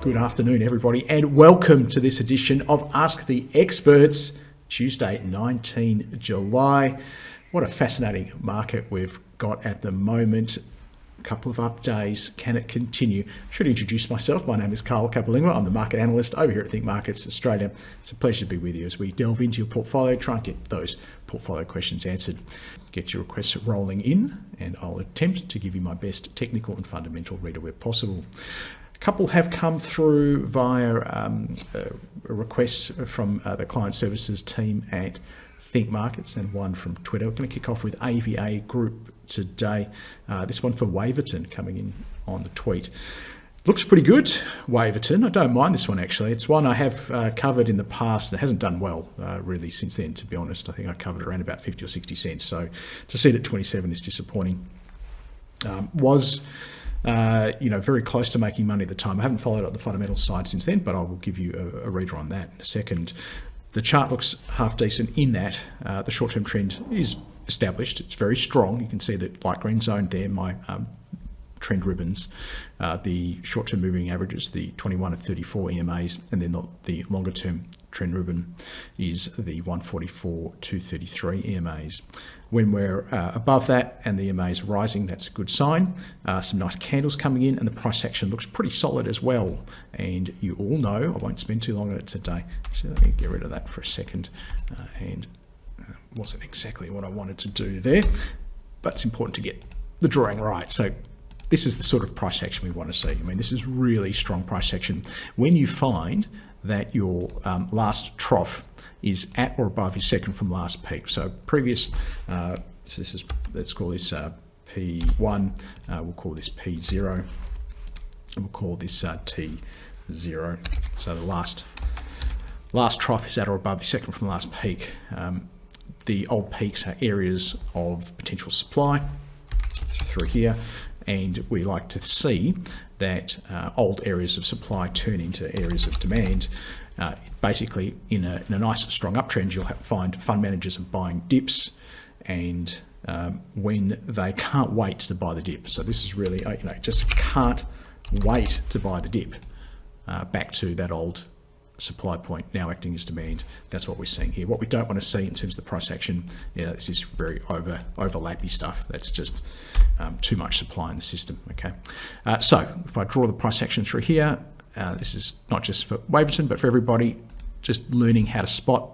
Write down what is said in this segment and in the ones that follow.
Good afternoon, everybody, and welcome to this edition of Ask the Experts, Tuesday, 19 July. What a fascinating market we've got at the moment. A couple of up days. Can it continue? I should introduce myself. My name is Capolingua. I'm the market analyst over here at Think Markets Australia. It's a pleasure to be with you as we delve into your portfolio, try and get those portfolio questions answered. Get your requests rolling in, and I'll attempt to give you my best technical and fundamental reader where possible. A couple have come through via requests from the client services team at Think Markets and one from Twitter. We're going to kick off with AVARisk Group today. This one for Waverton coming in on the tweet. Looks pretty good, Waverton. I don't mind this one actually. It's one I have covered in the past and it hasn't done well really since then, to be honest. I think I covered around about 50 or 60 cents. So to see it at 27 is disappointing. Very close to making money at the time. I haven't followed up the fundamental side since then, but I will give you a reader on that in a second. The chart looks half decent in that the short-term trend is established. It's very strong. You can see the light green zone there, my trend ribbons, the short-term moving averages, the 21 and 34 EMAs, and then the longer-term trend ribbon is the 144 to 33 EMAs. When we're above that and the EMA is rising, that's a good sign. Some nice candles coming in and the price action looks pretty solid as well. And you all know, I won't spend too long on it today. So let me get rid of that for a second. Wasn't exactly what I wanted to do there, but it's important to get the drawing right. So this is the sort of price action we want to see. I mean, this is really strong price action. When you find that your last trough is at or above your second from last peak. So previous, so this is, let's call this P1, we'll call this P0, and we'll call this T0. So the last trough is at or above your second from last peak. The old peaks are areas of potential supply through here, and we like to see that old areas of supply turn into areas of demand. Basically, in a nice strong uptrend, you'll find fund managers are buying dips, and when they can't wait to buy the dip. So this is really, just can't wait to buy the dip back to that old supply point now acting as demand. That's what we're seeing here. What we don't want to see in terms of the price action, this is very overlappy stuff. That's just too much supply in the system. Okay, so if I draw the price action through here, this is not just for Waverton but for everybody, just learning how to spot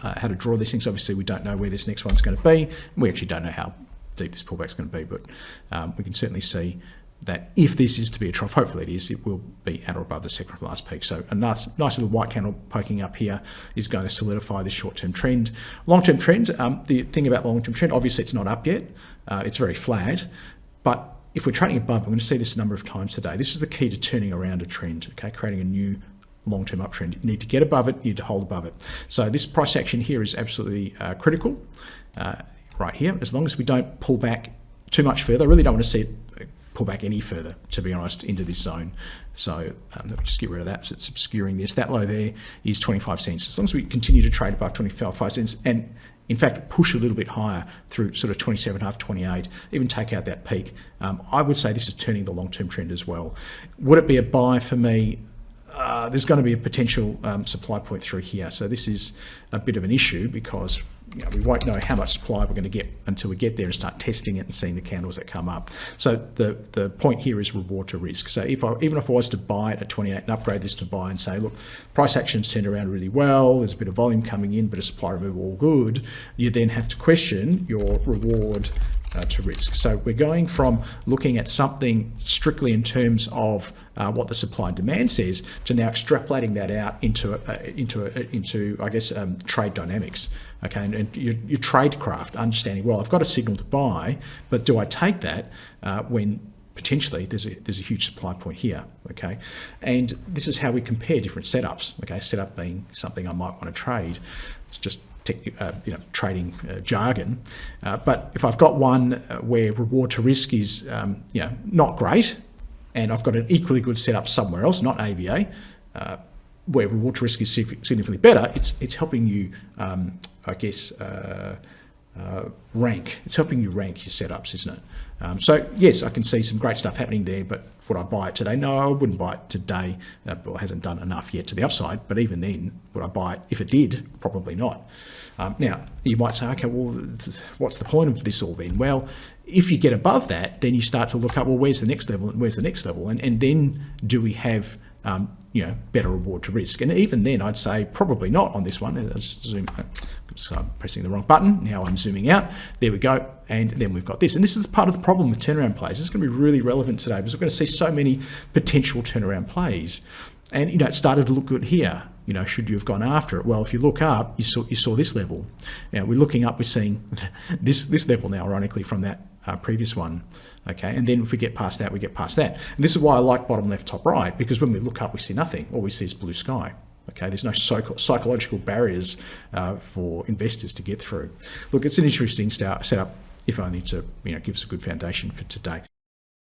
how to draw these things. Obviously we don't know where this next one's going to be, and we actually don't know how deep this pullback's going to be, but we can certainly see that if this is to be a trough, hopefully it is, it will be at or above the second from last peak. So a nice little white candle poking up here is going to solidify this short-term trend. Long-term trend, the thing about long-term trend, obviously it's not up yet, it's very flat, but if we're trading above, we're going to see this a number of times today. This is the key to turning around a trend, okay, creating a new long-term uptrend. You need to get above it, you need to hold above it. So this price action here is absolutely critical right here. As long as we don't pull back too much further, I really don't want to see it pull back any further, to be honest, into this zone. So let me just get rid of that. So it's obscuring this. That low there is 25 cents. As long as we continue to trade above 25 cents and in fact push a little bit higher through sort of 27.5, 28, even take out that peak, I would say this is turning the long-term trend as well. Would it be a buy for me? There's going to be a potential supply point through here. So this is a bit of an issue because we won't know how much supply we're going to get until we get there and start testing it and seeing the candles that come up. So the point here is reward to risk. So even if I was to buy it at 28 and upgrade this to buy and say, look, price action's turned around really well, there's a bit of volume coming in, but a supply removal all good, you then have to question your reward to risk. So we're going from looking at something strictly in terms of what the supply and demand says to now extrapolating that out into I guess trade dynamics. Okay, and your trade craft, understanding, well, I've got a signal to buy, but do I take that when potentially there's a huge supply point here? Okay, and this is how we compare different setups. Okay, setup being something I might want to trade. It's just trading jargon, but if I've got one where reward to risk is not great, and I've got an equally good setup somewhere else, not AVA, where reward to risk is significantly better, it's helping you, rank. It's helping you rank your setups, isn't it? So yes, I can see some great stuff happening there, but would I buy it today? No, I wouldn't buy it today. Well, it hasn't done enough yet to the upside, but even then, would I buy it? If it did, probably not. Now, you might say, okay, well, what's the point of this all then? Well, if you get above that, then you start to look up, well, where's the next level? Where's the next level? And then do we have, better reward to risk? And even then, I'd say probably not on this one. I'll just zoom. So I'm pressing the wrong button. Now I'm zooming out. There we go. And then we've got this. And this is part of the problem with turnaround plays. It's going to be really relevant today because we're going to see so many potential turnaround plays. And, it started to look good here. Should you have gone after it? Well, if you look up, you saw this level. Now, we're looking up, we're seeing this level now, ironically, from that previous one. Okay, and then if we get past that, we get past that. And this is why I like bottom left, top right, because when we look up, we see nothing. All we see is blue sky. Okay, there's no psychological barriers for investors to get through. Look, it's an interesting setup, if only to give us a good foundation for today.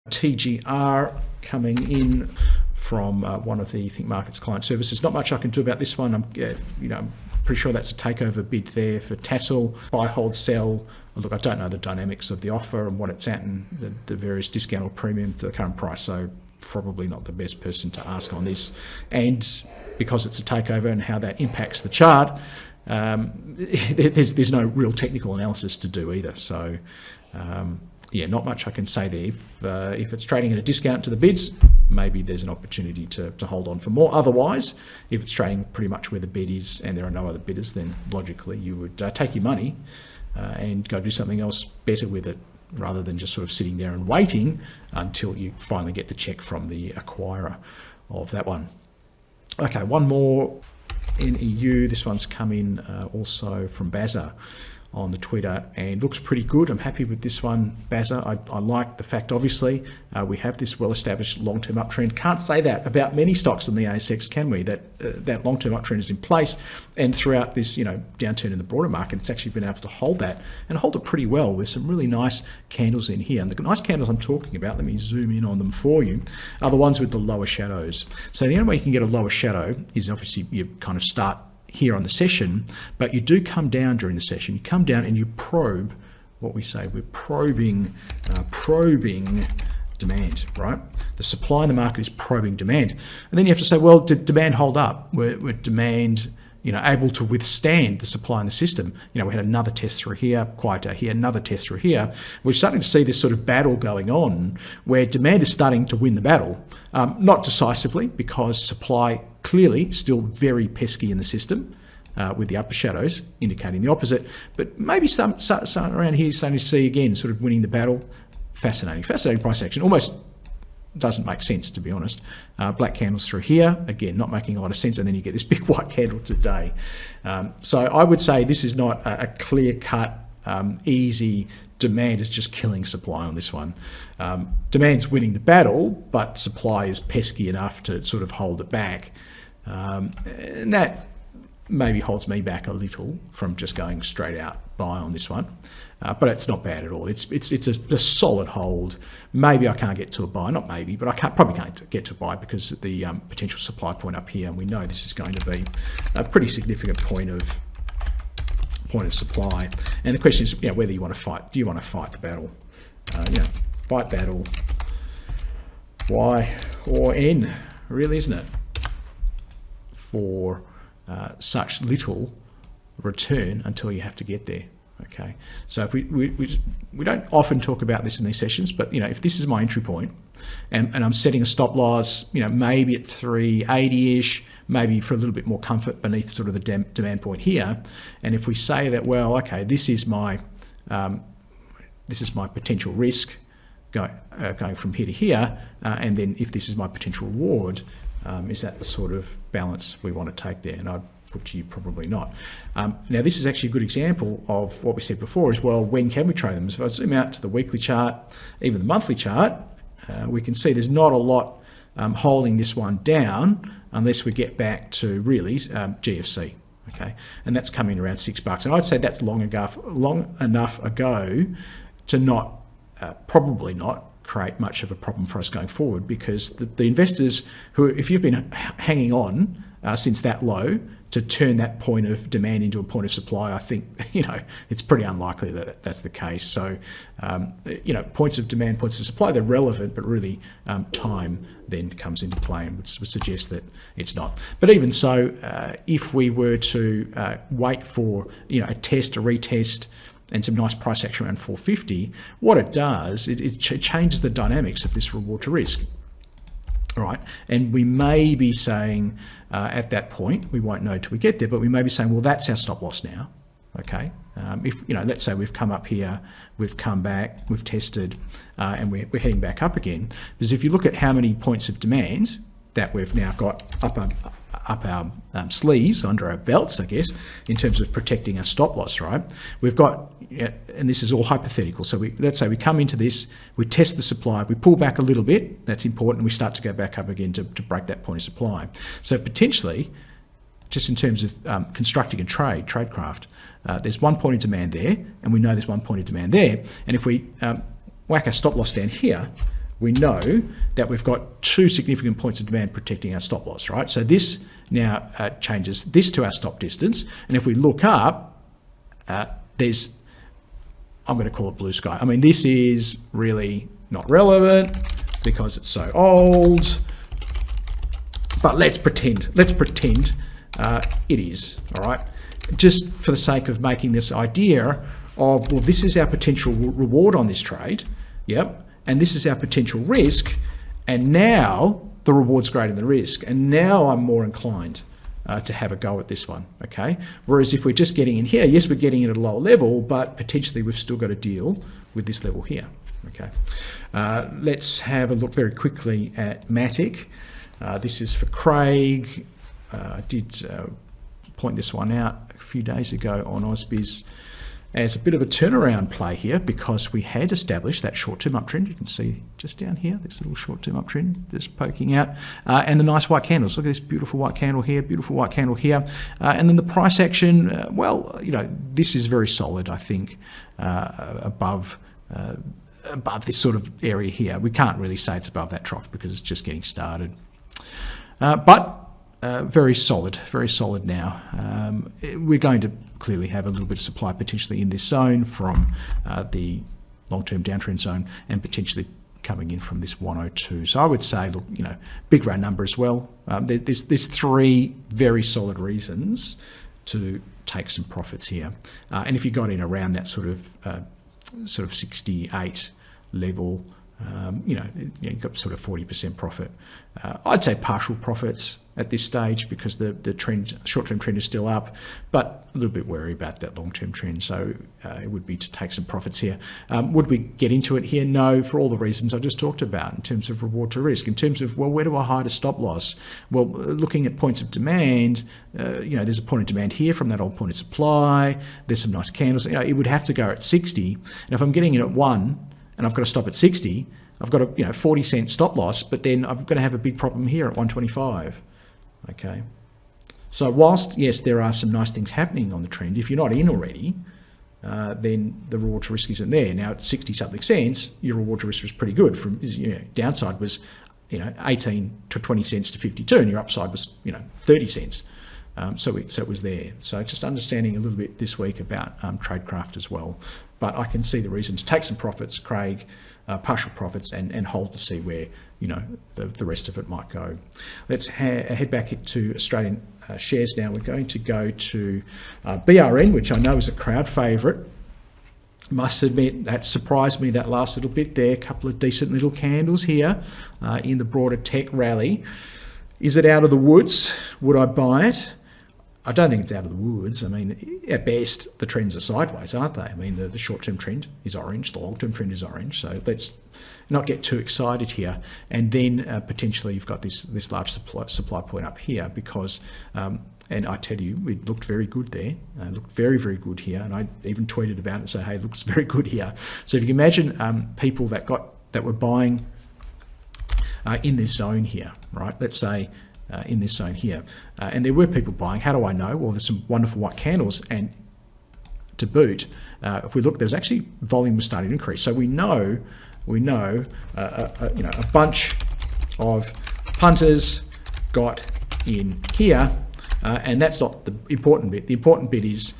TGR coming in from one of the Think Markets client services. Not much I can do about this one. I'm pretty sure that's a takeover bid there for Tassal. Buy, hold, sell. Look, I don't know the dynamics of the offer and what it's at and the various discount or premium to the current price. So probably not the best person to ask on this. And because it's a takeover and how that impacts the chart, there's no real technical analysis to do either. So not much I can say there. If it's trading at a discount to the bids, maybe there's an opportunity to hold on for more. Otherwise, if it's trading pretty much where the bid is and there are no other bidders, then logically you would take your money and go do something else better with it, rather than just sort of sitting there and waiting until you finally get the check from the acquirer of that one. Okay, one more NEU. This one's come in also from Bazza on the Twitter and looks pretty good. I'm happy with this one, Bazza. I like the fact, obviously, we have this well-established long-term uptrend. Can't say that about many stocks in the ASX, can we? That long-term uptrend is in place, and throughout this downturn in the broader market, it's actually been able to hold that and hold it pretty well with some really nice candles in here. And the nice candles I'm talking about, let me zoom in on them for you, are the ones with the lower shadows. So the only way you can get a lower shadow is obviously you kind of start here on the session, but you do come down during the session. You come down and you probe what we say. We're probing demand, right? The supply in the market is probing demand. And then you have to say, well, did demand hold up? Were demand able to withstand the supply in the system? We had another test through here, quiet day here, another test through here. We're starting to see this sort of battle going on where demand is starting to win the battle. Not decisively, because supply clearly still very pesky in the system, with the upper shadows indicating the opposite. But maybe some around here starting to see again sort of winning the battle. Fascinating price action. Almost doesn't make sense, to be honest. Black candles through here, again, not making a lot of sense, and then you get this big white candle today. So I would say this is not a clear-cut, easy demand is just killing supply on this one. Demand's winning the battle, but supply is pesky enough to sort of hold it back. And that maybe holds me back a little from just going straight out buy on this one. But it's not bad at all. It's a solid hold. Maybe I can't get to a buy, not maybe, but I probably can't get to a buy because of the potential supply point up here, and we know this is going to be a pretty significant point of supply. And the question is, whether you want to fight. Do you want to fight the battle? Fight battle. Y or N, really, isn't it? For such little return until you have to get there. Okay, so if we don't often talk about this in these sessions, but if this is my entry point and I'm setting a stop loss, maybe at 380-ish, maybe for a little bit more comfort beneath sort of the demand point here, and if we say that, well, okay, this is my potential risk going from here to here, and then if this is my potential reward, is that the sort of balance we want to take there? And I'd put to you probably not. Now this is actually a good example of what we said before as well. When can we trade them? So if I zoom out to the weekly chart, even the monthly chart, we can see there's not a lot holding this one down unless we get back to really GFC. Okay, and that's coming around $6, and I'd say that's long enough ago to not probably not create much of a problem for us going forward, because the investors who, if you've been hanging on since that low to turn that point of demand into a point of supply, I think, it's pretty unlikely that that's the case. So, points of demand, points of supply, they're relevant, but really time then comes into play and would suggest that it's not. But even so, if we were to wait for, a test, a retest, and some nice price action around 450, what it does, it changes the dynamics of this reward to risk. All right, and we may be saying at that point, we won't know till we get there, but we may be saying, well, that's our stop loss now. Okay, if let's say we've come up here, we've come back, we've tested, and we're heading back up again. Because if you look at how many points of demand that we've now got up our sleeves, under our belts, I guess, in terms of protecting our stop loss, right? We've got, and this is all hypothetical, so let's say we come into this, we test the supply, we pull back a little bit, that's important, and we start to go back up again to break that point of supply. So potentially, just in terms of constructing a tradecraft, there's one point of demand there, and we know there's one point of demand there, and if we whack our stop loss down here, we know that we've got two significant points of demand protecting our stop loss, right? So this now changes this to our stop distance. And if we look up, there's, I'm going to call it blue sky. I mean, this is really not relevant because it's so old, but let's pretend it is, all right? Just for the sake of making this idea of, well, this is our potential reward on this trade, yep, and this is our potential risk, and now the reward's greater than the risk, and now I'm more inclined to have a go at this one, okay? Whereas if we're just getting in here, yes, we're getting in at a lower level, but potentially we've still got to deal with this level here, okay? Let's have a look very quickly at MATIC. This is for Craig. I did point this one out a few days ago on AusBiz as a bit of a turnaround play here, because we had established that short-term uptrend. You can see just down here, this little short-term uptrend just poking out, and the nice white candles. Look at this beautiful white candle here, beautiful white candle here, and then the price action. Well, this is very solid, I think, above this sort of area here. We can't really say it's above that trough because it's just getting started, but very solid now. We're going to clearly have a little bit of supply potentially in this zone from the long-term downtrend zone, and potentially coming in from this 102. So I would say, look, big round number as well. There's three very solid reasons to take some profits here, and if you got in around that sort of 68 level, you've got sort of 40% profit. I'd say partial profits at this stage because the trend, short-term trend is still up, but a little bit wary about that long-term trend. So it would be to take some profits here. Would we get into it here? No, for all the reasons I just talked about in terms of reward to risk. In terms of, well, where do I hide a stop loss? Well, looking at points of demand, there's a point of demand here from that old point of supply. There's some nice candles. It would have to go at 60. And if I'm getting in at 1 and I've got to stop at 60, I've got a 40-cent stop loss, but then I'm going to have a big problem here at 125. Okay, so whilst yes, there are some nice things happening on the trend, if you're not in already, then the reward to risk isn't there. Now at 60 something cents, your reward to risk was pretty good. From downside was 18 to 20 cents to 52, and your upside was 30 cents. So it was there. So just understanding a little bit this week about tradecraft as well. But I can see the reason to take some profits, Craig, partial profits, and hold to see where the rest of it might go. Let's head back to Australian shares now. We're going to go to BRN, which I know is a crowd favourite. Must admit that surprised me, that last little bit there. A couple of decent little candles here in the broader tech rally. Is it out of the woods? Would I buy it? I don't think it's out of the woods. I mean, at best, the trends are sideways, aren't they? I mean, the short-term trend is orange, the long-term trend is orange. So let's not get too excited here. And then potentially you've got this large supply point up here because, and I tell you, it looked very good there. It looked very, very good here. And I even tweeted about it and say, hey, it looks very good here. So if you can imagine people that were buying in this zone here, right? Let's say, in this zone here, and there were people buying. How do I know? Well, there's some wonderful white candles, and to boot, if we look, there's actually volume was starting to increase. So we know, a bunch of punters got in here, And that's not the important bit. The important bit is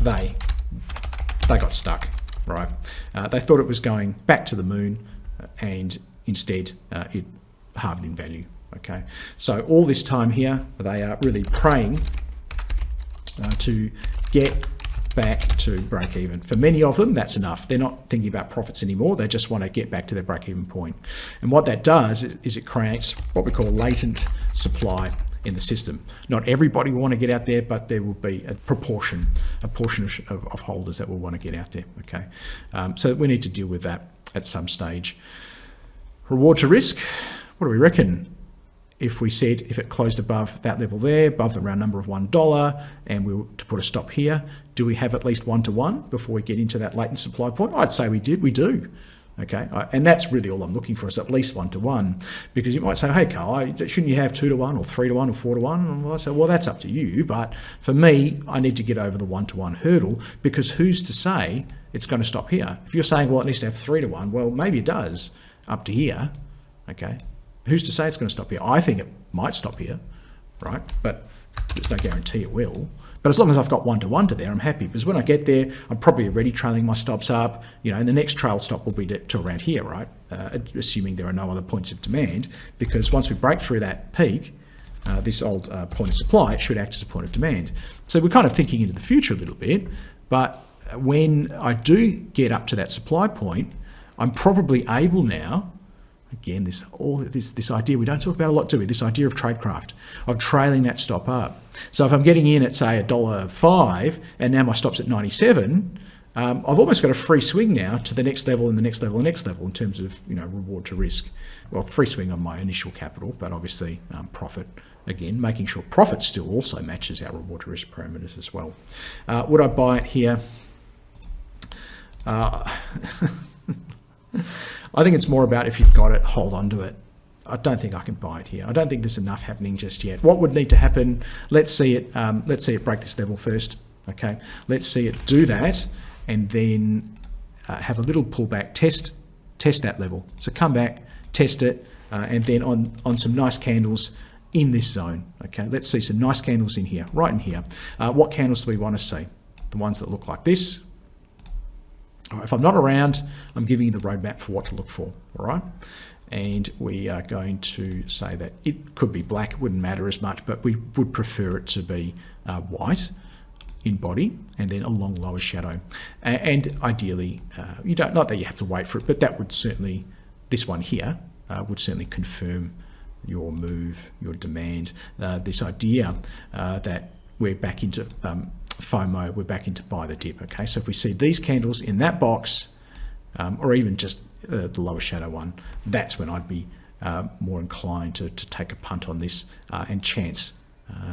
they got stuck, right? They thought it was going back to the moon, and instead it halved in value. Okay, so all this time here, they are really praying to get back to break even. For many of them, that's enough. They're not thinking about profits anymore. They just want to get back to their break even point. And what that does is it creates what we call latent supply in the system. Not everybody will want to get out there, but there will be a portion of holders that will want to get out there. Okay, so we need to deal with that at some stage. Reward to risk, what do we reckon? If we said if it closed above that level there, above the round number of $1, and we were to put a stop here, do we have at least 1-to-1 before we get into that latent supply point? I'd say we do. Okay, and that's really all I'm looking for, is at least 1-to-1, because you might say, hey Carl, shouldn't you have 2-to-1 or 3-to-1 or 4-to-1? And I say, well, that's up to you, but for me, I need to get over the 1-to-1 hurdle, because who's to say it's going to stop here? If you're saying, well, it needs to have 3-to-1, well, maybe it does up to here. Okay, who's to say it's going to stop here? I think it might stop here, right? But there's no guarantee it will. But as long as I've got 1-to-1 to there, I'm happy, because when I get there, I'm probably already trailing my stops up, and the next trail stop will be to around here, right? Assuming there are no other points of demand, because once we break through that peak, this old point of supply, it should act as a point of demand. So we're kind of thinking into the future a little bit, but when I do get up to that supply point, I'm probably able now, again, this idea we don't talk about a lot, do we? This idea of tradecraft, of trailing that stop up. So if I'm getting in at, say, $1.05, and now my stop's at 97, I've almost got a free swing now to the next level and the next level and the next level in terms of reward to risk. Well, free swing on my initial capital, but obviously profit, again, making sure profit still also matches our reward to risk parameters as well. Would I buy it here? I think it's more about, if you've got it, hold on to it. I don't think I can buy it here. I don't think there's enough happening just yet. What would need to happen? Let's see it break this level first. Okay, let's see it do that, and then have a little pullback, test that level. So come back, test it, and then on some nice candles in this zone. Okay, let's see some nice candles in here, right in here. What candles do we want to see? The ones that look like this. If I'm not around, I'm giving you the roadmap for what to look for, all right? And we are going to say that it could be black, it wouldn't matter as much, but we would prefer it to be white in body, and then a long lower shadow. And ideally, not that you have to wait for it, but that would certainly, this one here, would certainly confirm your move, your demand, this idea that we're back into FOMO, we're back into buy the dip. Okay, so if we see these candles in that box, or even just the lower shadow one, that's when I'd be more inclined to take a punt on this and chance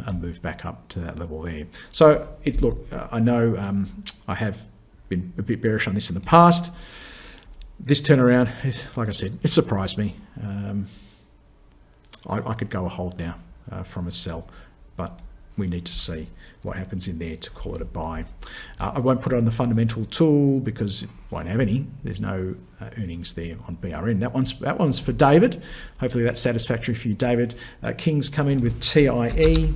a move back up to that level there. So I know I have been a bit bearish on this in the past. This turnaround, like I said, it surprised me. I could go a hold now from a sell, but we need to see what happens in there to call it a buy. I won't put it on the fundamental tool because it won't have any. There's no earnings there on BRN. That one's for David. Hopefully that's satisfactory for you, David. King's come in with TIE,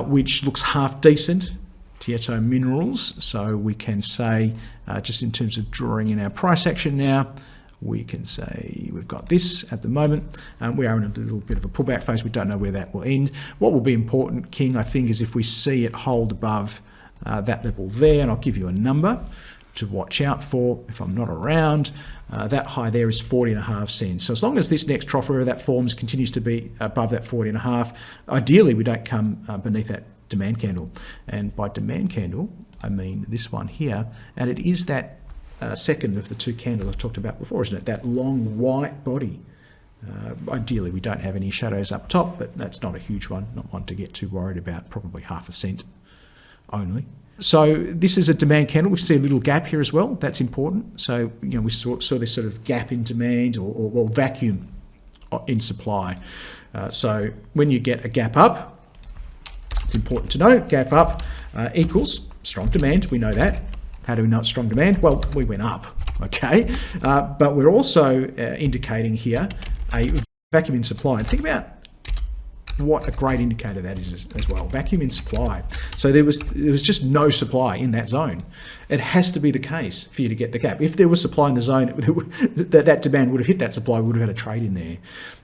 which looks half decent. Tietto Minerals. So we can say, just in terms of drawing in our price action now, we can say we've got this at the moment. We are in a little bit of a pullback phase. We don't know where that will end. What will be important, King, I think, is if we see it hold above that level there, and I'll give you a number to watch out for if I'm not around. That high there is 40.5 cents. So as long as this next trough, wherever that forms, continues to be above that 40.5, ideally we don't come beneath that demand candle. And by demand candle, I mean this one here, and it is that second of the two candles I talked about before, isn't it? That long white body. Ideally, we don't have any shadows up top, but that's not a huge one, not one to get too worried about, probably 0.5 cent only. So this is a demand candle. We see a little gap here as well. That's important. So, we saw this sort of gap in demand or vacuum in supply. So when you get a gap up, it's important to know, gap up equals strong demand. We know that. How do we know it's strong demand? Well, we went up, okay? But we're also indicating here a vacuum in supply. And think about what a great indicator that is as well. Vacuum in supply. So there was just no supply in that zone. It has to be the case for you to get the gap. If there was supply in the zone, that demand would have hit that supply, we would have had a trade in there.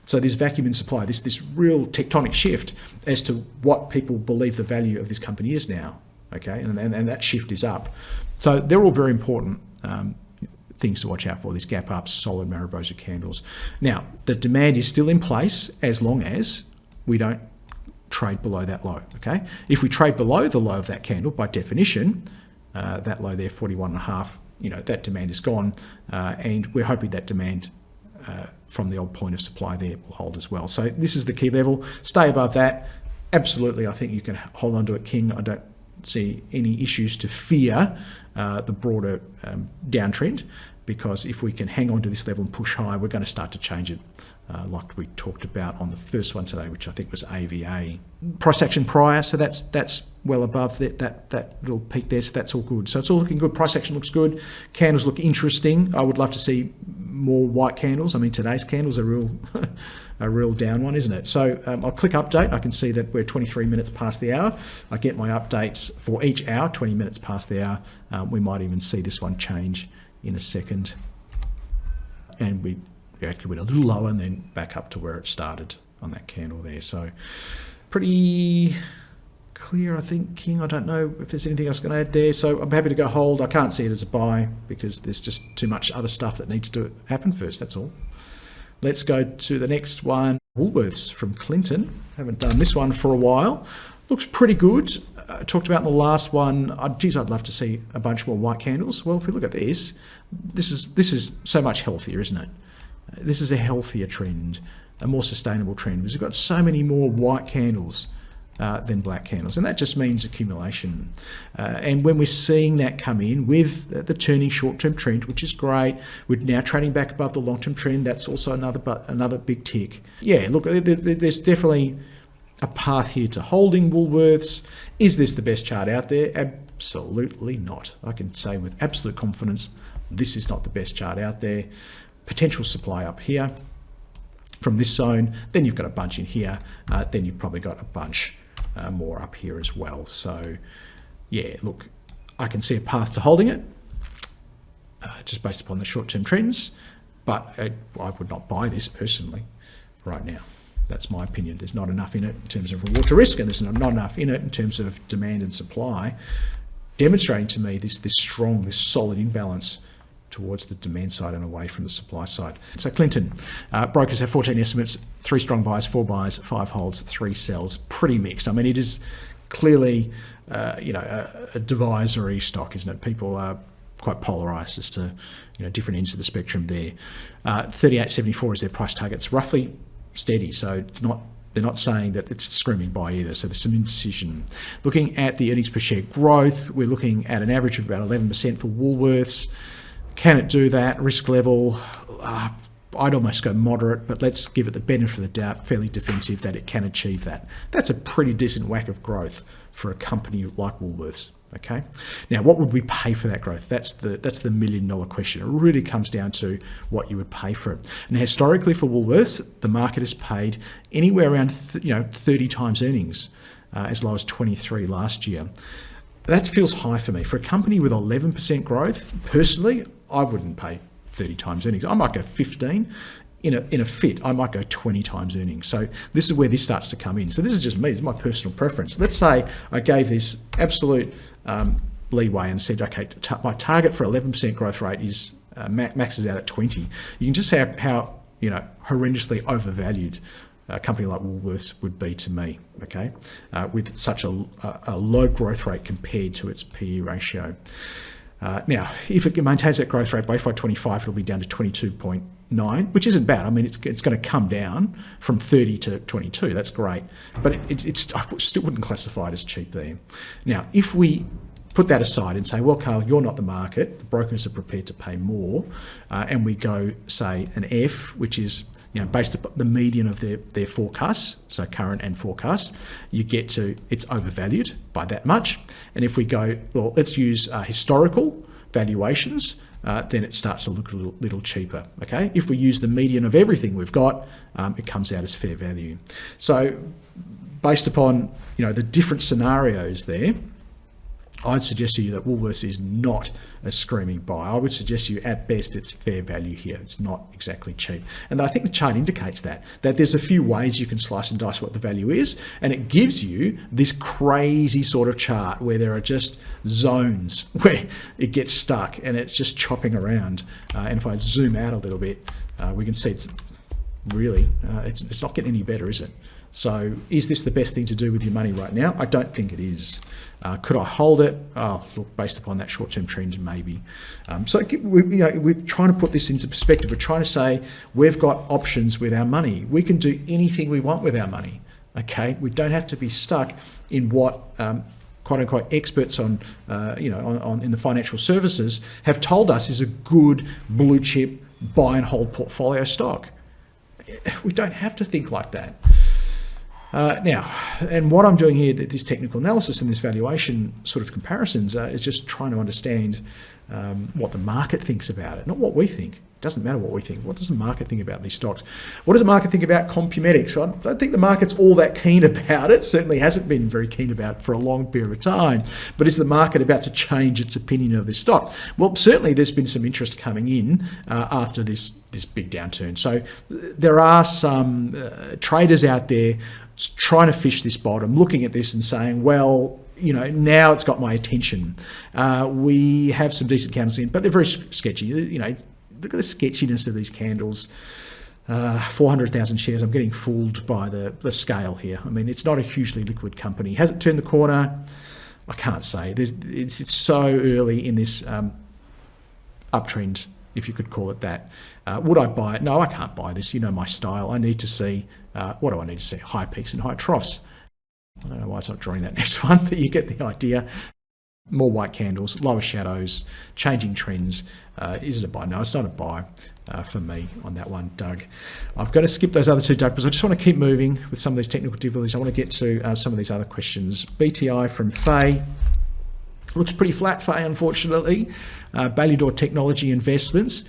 So this vacuum in supply, this real tectonic shift as to what people believe the value of this company is now. Okay, and that shift is up. So they're all very important things to watch out for, these gap ups, solid Mariposa candles. Now, the demand is still in place as long as we don't trade below that low, okay? If we trade below the low of that candle, by definition, that low there, 41.5, that demand is gone, and we're hoping that demand from the old point of supply there will hold as well. So this is the key level. Stay above that. Absolutely, I think you can hold on to it, King. I don't see any issues to fear the broader downtrend, because if we can hang on to this level and push high, we're going to start to change it, like we talked about on the first one today, which I think was AVA. Price action prior, so that's well above that little peak there, so that's all good. So it's all looking good. Price action looks good. Candles look interesting. I would love to see more white candles. I mean, today's candles are a real down one, isn't it? So I'll click update. I can see that we're 23 minutes past the hour. I get my updates for each hour, 20 minutes past the hour. We might even see this one change in a second. And we actually went a little lower and then back up to where it started on that candle there. So pretty clear, I think, King. I don't know if there's anything else going to add there. So I'm happy to go hold. I can't see it as a buy because there's just too much other stuff that needs to happen first. That's all. Let's go to the next one. Woolworths from Clinton. Haven't done this one for a while. Looks pretty good. Talked about in the last one. Geez, I'd love to see a bunch more white candles. Well, if we look at this is so much healthier, isn't it? This is a healthier trend, a more sustainable trend, because we've got so many more white candles than black candles, and that just means accumulation. And when we're seeing that come in with the turning short-term trend, which is great, we're now trading back above the long-term trend. That's also another big tick. Yeah, look, there's definitely a path here to holding Woolworths. Is this the best chart out there? Absolutely not. I can say with absolute confidence, this is not the best chart out there. Potential supply up here from this zone, then you've got a bunch in here, then you've probably got a bunch more up here as well. So yeah, look, I can see a path to holding it just based upon the short-term trends, but I would not buy this personally right now. That's my opinion. There's not enough in it in terms of reward to risk, and there's not enough in it in terms of demand and supply, demonstrating to me this strong, this solid imbalance towards the demand side and away from the supply side. So Clinton, brokers have 14 estimates, 3 strong buys, 4 buys, 5 holds, 3 sells. Pretty mixed. I mean, it is clearly, a divisory stock, isn't it? People are quite polarized as to, different ends of the spectrum there. 38.74 is their price target. It's roughly steady, so they're not saying that it's screaming buy either, so there's some indecision. Looking at the earnings per share growth, we're looking at an average of about 11% for Woolworths. Can it do that? Risk level, I'd almost go moderate, but let's give it the benefit of the doubt, fairly defensive that it can achieve that. That's a pretty decent whack of growth for a company like Woolworths. Okay. Now, what would we pay for that growth? That's the $1 million question. It really comes down to what you would pay for it. And historically for Woolworths, the market has paid anywhere around 30 times earnings, as low as 23 last year. That feels high for me. For a company with 11% growth, personally, I wouldn't pay 30 times earnings. I might go 15. In a fit, I might go 20 times earnings. So this is where this starts to come in. So this is just me. This is my personal preference. Let's say I gave this absolute leeway and said, okay, my target for 11% growth rate is maxes out at 20. You can just see how horrendously overvalued a company like Woolworths would be to me, okay, with such a low growth rate compared to its PE ratio. Now, if it maintains that growth rate by FY25, it'll be down to 22.9, which isn't bad. I mean, it's going to come down from 30 to 22. That's great, but I still wouldn't classify it as cheap there. Now, if we put that aside and say, well, Carl, you're not the market, the brokers are prepared to pay more, and we go, say, an F, which is based upon the median of their forecasts, so current and forecast, you get to it's overvalued by that much. And if we go, well, let's use historical valuations then it starts to look a little cheaper. Okay, if we use the median of everything we've got, it comes out as fair value. So based upon the different scenarios there, I'd suggest to you that Woolworths is not a screaming buy. I would suggest to you at best it's fair value here. It's not exactly cheap. And I think the chart indicates that there's a few ways you can slice and dice what the value is, and it gives you this crazy sort of chart where there are just zones where it gets stuck and it's just chopping around. And if I zoom out a little bit, we can see it's really, it's not getting any better, is it? So is this the best thing to do with your money right now? I don't think it is. Could I hold it? Oh, look, based upon that short-term trend, maybe. So we're trying to put this into perspective. We're trying to say we've got options with our money. We can do anything we want with our money. Okay, we don't have to be stuck in what quote unquote experts on in the financial services have told us is a good blue chip buy and hold portfolio stock. We don't have to think like that. Now, and what I'm doing here, this technical analysis and this valuation sort of comparisons, is just trying to understand what the market thinks about it, not what we think. It doesn't matter what we think. What does the market think about these stocks? What does the market think about Compumedics? I don't think the market's all that keen about it. Certainly hasn't been very keen about it for a long period of time. But is the market about to change its opinion of this stock? Well, certainly there's been some interest coming in after this big downturn. So there are some traders out there trying to fish this bottom, looking at this and saying, well, now it's got my attention. We have some decent candles in, but they're very sketchy. Look at the sketchiness of these candles. 400,000 shares. I'm getting fooled by the scale here. I mean, it's not a hugely liquid company. Has it turned the corner? I can't say. It's so early in this uptrend, if you could call it that. Would I buy it? No, I can't buy this. My style. I need to see, what do I need to see? High peaks and high troughs. I don't know why it's not drawing that next one, but you get the idea. More white candles, lower shadows, changing trends. Is it a buy? No, it's not a buy for me on that one, Doug. I'm going to skip those other two, Doug, because I just want to keep moving with some of these technical difficulties. I want to get to some of these other questions. BTI from Faye. Looks pretty flat, Faye, unfortunately. Bailador Technology Investments.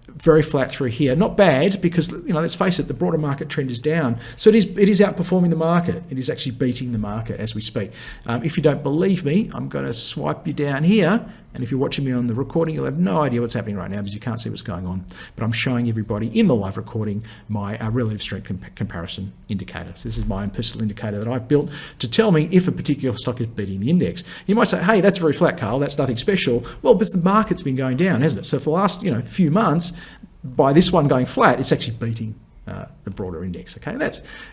Very flat through here. Not bad because, let's face it, the broader market trend is down. So it is outperforming the market. It is actually beating the market as we speak. If you don't believe me, I'm going to swipe you down here. And if you're watching me on the recording, you'll have no idea what's happening right now because you can't see what's going on. But I'm showing everybody in the live recording my relative strength comparison indicator. So this is my own personal indicator that I've built to tell me if a particular stock is beating the index. You might say, hey, that's very flat, Carl. That's nothing special. Well, but the market's been going down, hasn't it? So for the last few months, by this one going flat, it's actually beating the broader index. Okay,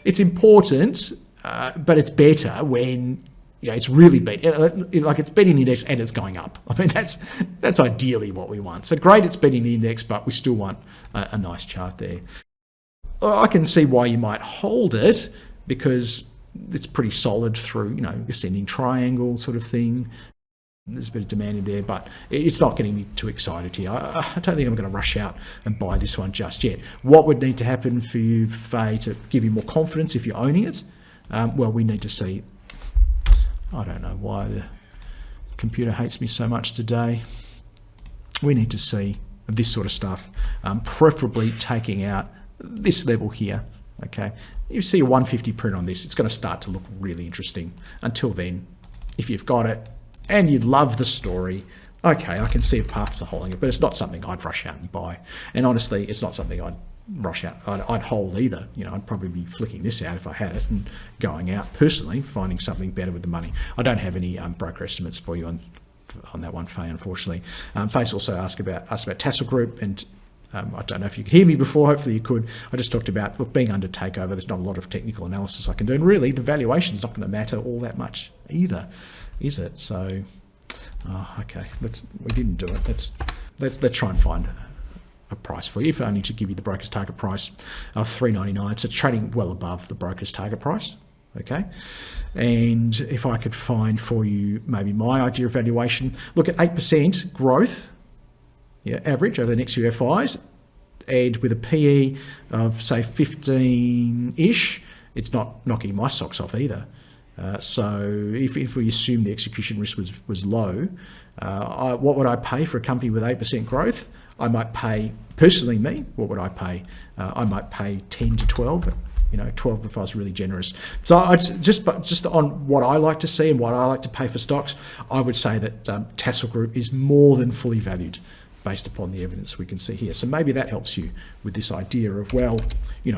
it's important, but it's better when it's really like it's beating the index and it's going up. I mean, that's ideally what we want. So great, it's beating the index, but we still want a nice chart there. I can see why you might hold it because it's pretty solid through ascending triangle sort of thing. There's a bit of demand in there, but it's not getting me too excited here. I don't think I'm going to rush out and buy this one just yet. What would need to happen for you, Faye, to give you more confidence if you're owning it? Well, we need to see. I don't know why the computer hates me so much today. We need to see this sort of stuff, preferably taking out this level here. Okay, you see a 150 print on this, it's going to start to look really interesting. Until then, if you've got it and you love the story, okay, I can see a path to holding it, but it's not something I'd rush out and buy. And honestly, it's not something I'd rush out. I'd hold either. I'd probably be flicking this out if I had it and going out personally, finding something better with the money. I don't have any broker estimates for you on that one, Faye, unfortunately. Faye's also asked about Tassal Group, and I don't know if you could hear me before. Hopefully you could. I just talked about, look, being under takeover, there's not a lot of technical analysis I can do, and really the valuation is not going to matter all that much either, is it? So, okay, we didn't do it. Let's try and find a price for you, if only to give you the broker's target price of $3.99. So it's trading well above the broker's target price. Okay, and if I could find for you maybe my idea of valuation, look at 8% growth, average over the next few FIs, and with a PE of say 15-ish, it's not knocking my socks off either. So if we assume the execution risk was low, what would I pay for a company with 8% growth? I might pay, personally me, what would I pay? I might pay 10 to 12, 12 if I was really generous. So I'd just on what I like to see and what I like to pay for stocks, I would say that Tassal Group is more than fully valued based upon the evidence we can see here. So maybe that helps you with this idea of, well,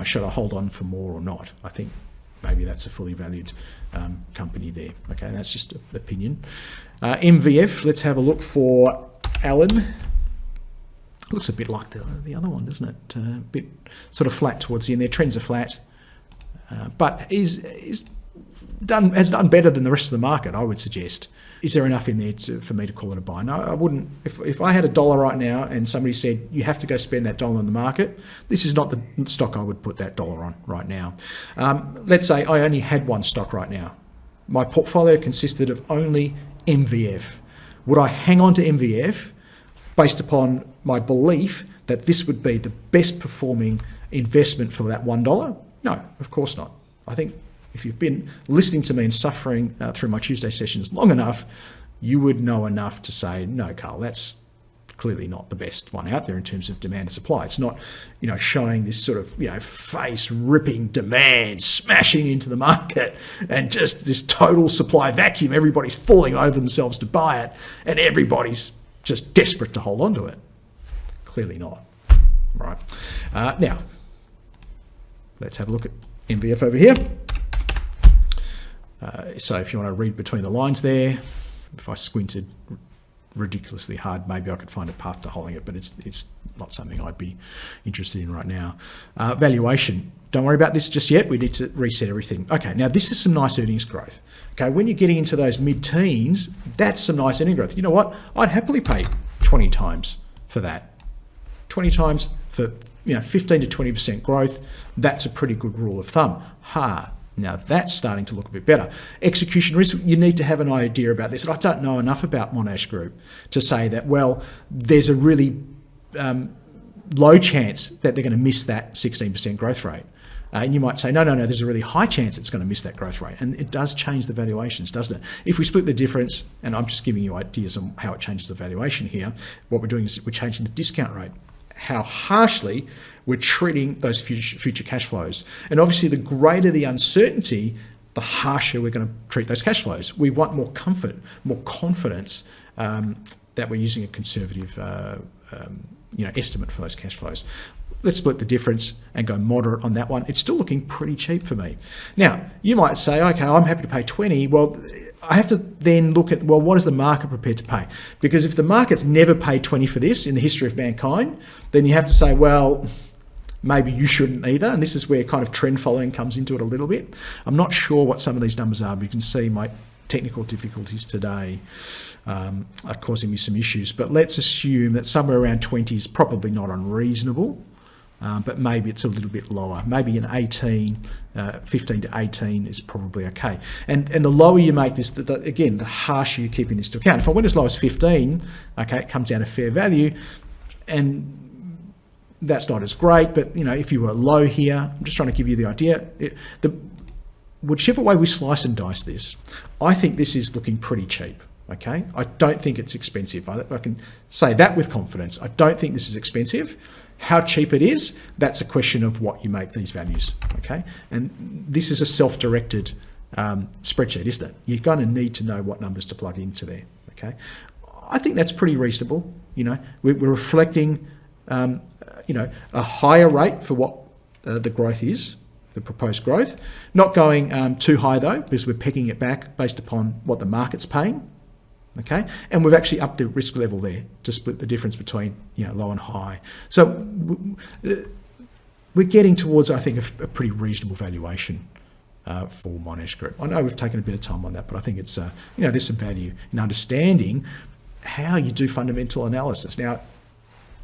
should I hold on for more or not? I think maybe that's a fully valued company there. Okay, and that's just an opinion. MVF, let's have a look for Alan. Looks a bit like the other one, doesn't it? A bit sort of flat towards the end. Their trends are flat, but has done better than the rest of the market, I would suggest. Is there enough in there for me to call it a buy? No, I wouldn't. If I had $1 right now and somebody said, you have to go spend that $1 on the market, this is not the stock I would put that $1 on right now. Let's say I only had one stock right now. My portfolio consisted of only MVF. Would I hang on to MVF based upon my belief that this would be the best performing investment for that $1? No, of course not. I think if you've been listening to me and suffering through my Tuesday sessions long enough, you would know enough to say, no, Carl, that's clearly not the best one out there in terms of demand and supply. It's not, showing this sort of, face-ripping demand smashing into the market and just this total supply vacuum. Everybody's falling over themselves to buy it and everybody's just desperate to hold on to it. Clearly not. Right. Now, let's have a look at MVF over here. So if you want to read between the lines there, if I squinted ridiculously hard, maybe I could find a path to holding it, but it's not something I'd be interested in right now. Valuation, don't worry about this just yet. We need to reset everything. Okay, now this is some nice earnings growth. Okay, when you're getting into those mid-teens, that's some nice earning growth. You know what? I'd happily pay 20 times for that. 20 times for 15 to 20% growth. That's a pretty good rule of thumb. Now that's starting to look a bit better. Execution risk, you need to have an idea about this. And I don't know enough about Monash Group to say that, well, there's a really low chance that they're going to miss that 16% growth rate. And you might say, no, there's a really high chance it's going to miss that growth rate. And it does change the valuations, doesn't it? If we split the difference, and I'm just giving you ideas on how it changes the valuation here, what we're doing is we're changing the discount rate. How harshly we're treating those future cash flows. And obviously, the greater the uncertainty, the harsher we're going to treat those cash flows. We want more comfort, more confidence that we're using a conservative estimate for those cash flows. Let's split the difference and go moderate on that one. It's still looking pretty cheap for me. Now, you might say, okay, I'm happy to pay 20. Well, I have to then look at, well, what is the market prepared to pay? Because if the market's never paid 20 for this in the history of mankind, then you have to say, well, maybe you shouldn't either. And this is where kind of trend following comes into it a little bit. I'm not sure what some of these numbers are, but you can see my technical difficulties today are causing me some issues. But let's assume that somewhere around 20 is probably not unreasonable. But maybe it's a little bit lower. Maybe an 15 to 18 is probably okay. And the lower you make this, again, the harsher you're keeping this to account. If I went as low as 15, okay, it comes down to fair value, and that's not as great. But if you were low here, I'm just trying to give you the idea. Whichever way we slice and dice this, I think this is looking pretty cheap. Okay, I don't think it's expensive. I can say that with confidence. I don't think this is expensive. How cheap it is, that's a question of what you make these values, okay? And this is a self-directed spreadsheet, isn't it? You're going to need to know what numbers to plug into there, okay? I think that's pretty reasonable. We're reflecting, a higher rate for what the growth is, the proposed growth. Not going too high though, because we're pegging it back based upon what the market's paying. Okay, and we've actually upped the risk level there to split the difference between low and high. So we're getting towards, I think, a pretty reasonable valuation for Monash Group. I know we've taken a bit of time on that, but I think it's there's some value in understanding how you do fundamental analysis. Now,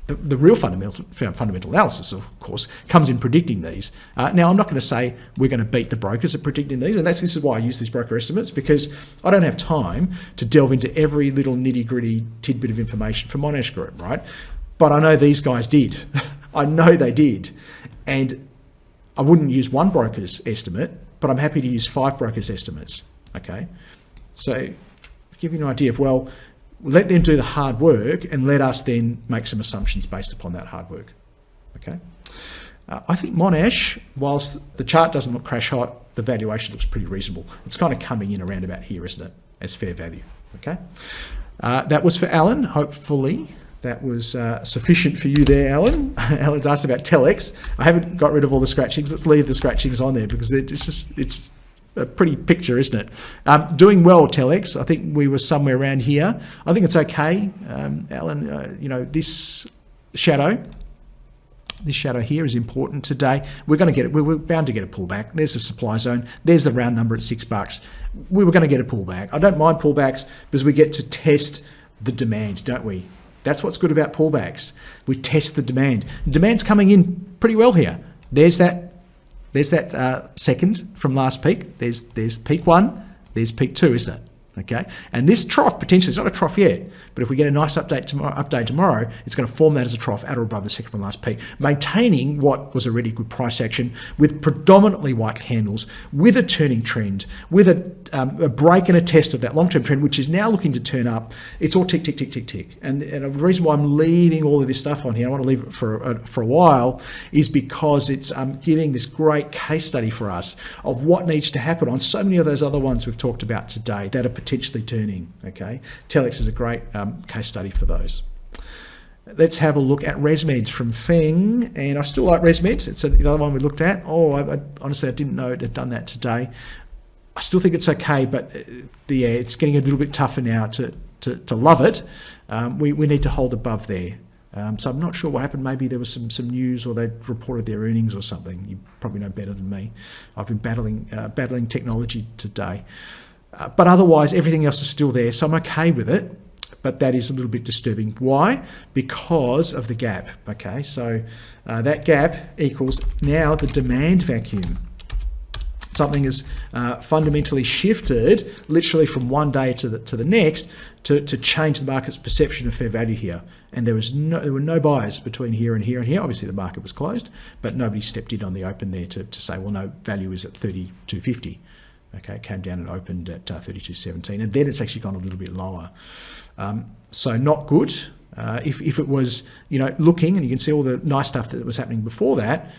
the real fundamental analysis, of course, comes in predicting these. Now, I'm not going to say we're going to beat the brokers at predicting these, and this is why I use these broker estimates, because I don't have time to delve into every little nitty-gritty tidbit of information for Monash Group, right? But I know these guys did. I know they did. And I wouldn't use one broker's estimate, but I'm happy to use 5 brokers' estimates. okay? So give you an idea of, well, let them do the hard work and let us then make some assumptions based upon that hard work, okay? I think Monash, whilst the chart doesn't look crash hot, the valuation looks pretty reasonable. It's kind of coming in around about here, isn't it, as fair value, okay? That was for Alan. Hopefully that was sufficient for you there, Alan. Alan's asked about Telix. I haven't got rid of all the scratchings. Let's leave the scratchings on there because it's a pretty picture, isn't it? Doing well, Telix. I think we were somewhere around here. I think it's okay, Alan. You know, this shadow here is important today. We're going to get it. We're bound to get a pullback. There's the supply zone. There's the round number at $6. We were going to get a pullback. I don't mind pullbacks because we get to test the demand, don't we? That's what's good about pullbacks. We test the demand. Demand's coming in pretty well here. There's that second from last peak. There's peak 1. There's peak 2, isn't it? Okay, and this trough potentially is not a trough yet, but if we get a nice update tomorrow, it's going to form that as a trough at or above the second from last peak, maintaining what was already good price action with predominantly white candles, with a turning trend, with a break and a test of that long-term trend, which is now looking to turn up. It's all tick, tick, tick, tick, tick. And the reason why I'm leaving all of this stuff on here, I want to leave it for a while, is because it's giving this great case study for us of what needs to happen on so many of those other ones we've talked about today that are potentially turning, okay? Telix is a great case study for those. Let's have a look at Resmed from Feng, and I still like Resmed. It's the other one we looked at. Honestly, I didn't know it had done that today. I still think it's okay, but it's getting a little bit tougher now to love it. We need to hold above there. So I'm not sure what happened. Maybe there was some news, or they reported their earnings or something. You probably know better than me. I've been battling technology today. But otherwise, everything else is still there, so I'm okay with it. But that is a little bit disturbing. Why? Because of the gap. Okay, so that gap equals now the demand vacuum. Something has fundamentally shifted, literally from one day to the next, to change the market's perception of fair value here. And there were no buyers between here and here and here. Obviously, the market was closed, but nobody stepped in on the open there to say, well, no, value is at 32.50. Okay, it came down and opened at 32.17, and then it's actually gone a little bit lower. So not good. If it was, looking, and you can see all the nice stuff that was happening before that,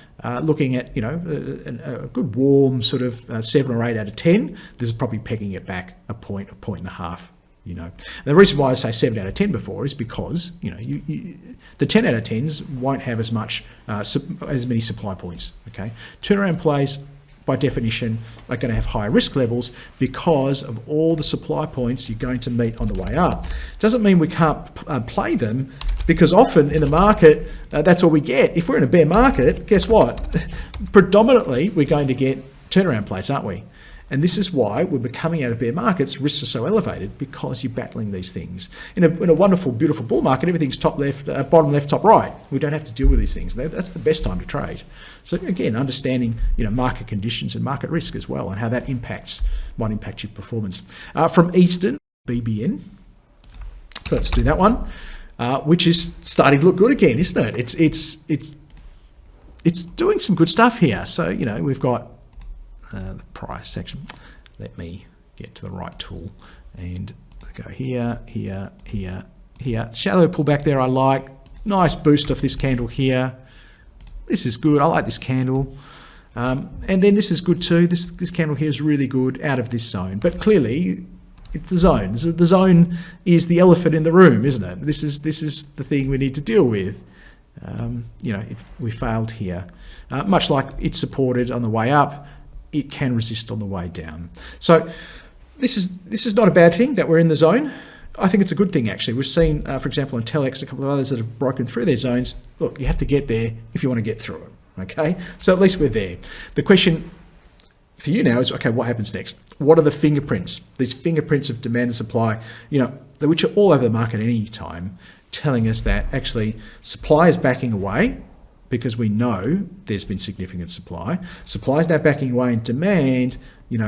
looking at, a good warm sort of 7 or 8 out of 10, this is probably pegging it back a point and a half. The reason why I say 7 out of 10 before is because the 10 out of 10s won't have as many supply points. Okay, turnaround plays, by definition, are going to have higher risk levels because of all the supply points you're going to meet on the way up. Doesn't mean we can't play them, because often in the market, that's all we get. If we're in a bear market, guess what? Predominantly, we're going to get turnaround plays, aren't we? And this is why, when we're coming out of bear markets, risks are so elevated, because you're battling these things. In a wonderful, beautiful bull market, everything's top left, bottom left, top right. We don't have to deal with these things. That's the best time to trade. So again, understanding market conditions and market risk as well, and how that might impact your performance. From Eastern, BBN. So let's do that one, which is starting to look good again, isn't it? It's doing some good stuff here. So we've got the price section. Let me get to the right tool and go here, here, here, here. Shallow pullback there I like. Nice boost off this candle here. This is good. I like this candle. And then this is good too. This candle here is really good out of this zone. But clearly, it's the zone. The zone is the elephant in the room, isn't it? This is the thing we need to deal with. We failed here. Much like it's supported on the way up, it can resist on the way down. So this is not a bad thing that we're in the zone. I think it's a good thing, actually. We've seen, for example, in Telix, a couple of others that have broken through their zones. Look, you have to get there if you want to get through it, okay? So at least we're there. The question for you now is, okay, what happens next? What are the fingerprints? These fingerprints of demand and supply, which are all over the market at any time, telling us that actually supply is backing away, because we know there's been significant supply. Supply is now backing away, and demand,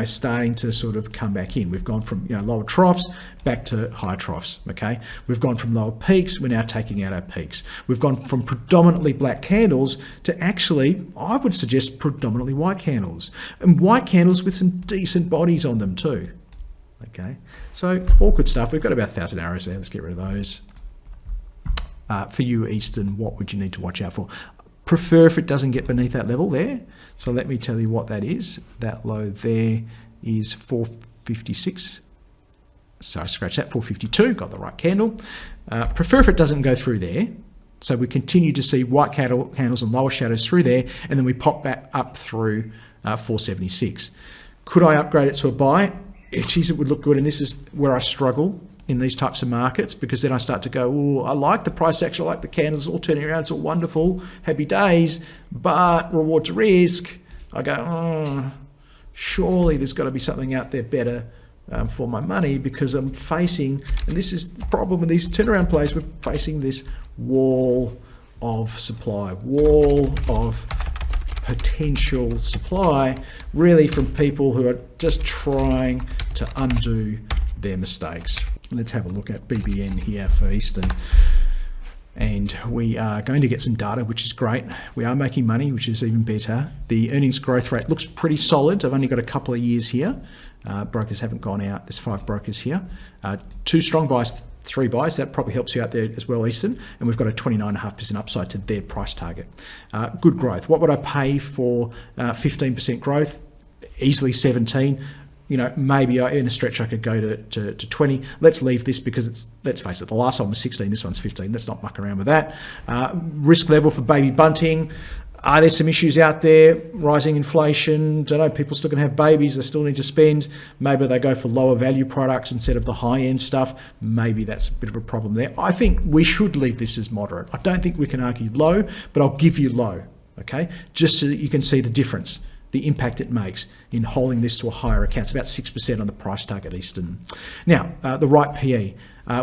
starting to sort of come back in. We've gone from lower troughs back to higher troughs, okay? We've gone from lower peaks, we're now taking out our peaks. We've gone from predominantly black candles to actually, I would suggest, predominantly white candles. And white candles with some decent bodies on them too. Okay, so all good stuff. We've got about 1,000 arrows there. Let's get rid of those. For you, Eastern, what would you need to watch out for? Prefer if it doesn't get beneath that level there. So let me tell you what that is. That low there is 456. So I scratch that, 452, got the right candle. Prefer if it doesn't go through there. So we continue to see white candles and lower shadows through there, and then we pop back up through 476. Could I upgrade it to a buy? Geez, it would look good, and this is where I struggle in these types of markets, because then I start to go, oh, I like the price action, I like the candles, all turning around, it's all wonderful, happy days, but reward to risk, I go, oh, surely there's got to be something out there better for my money, because I'm facing, and this is the problem with these turnaround plays, we're facing this wall of supply, wall of potential supply, really from people who are just trying to undo their mistakes. Let's have a look at BBN here for Eastern. And we are going to get some data, which is great. We are making money, which is even better. The earnings growth rate looks pretty solid. I've only got a couple of years here. Brokers haven't gone out. There's 5 brokers here. 2 strong buys, 3 buys. That probably helps you out there as well, Eastern. And we've got a 29.5% upside to their price target. Good growth. What would I pay for 15% growth? Easily 17. You know, maybe in a stretch I could go to 20. Let's leave this because it's, let's face it, the last one was 16, this one's 15. Let's not muck around with that. Risk level for baby bunting. Are there some issues out there? Rising inflation, don't know, people still going to have babies, they still need to spend. Maybe they go for lower value products instead of the high end stuff. Maybe that's a bit of a problem there. I think we should leave this as moderate. I don't think we can argue low, but I'll give you low, okay? Just so that you can see the difference, the impact it makes in holding this to a higher account. It's about 6% on the price target, Eastern. Now, the right PE.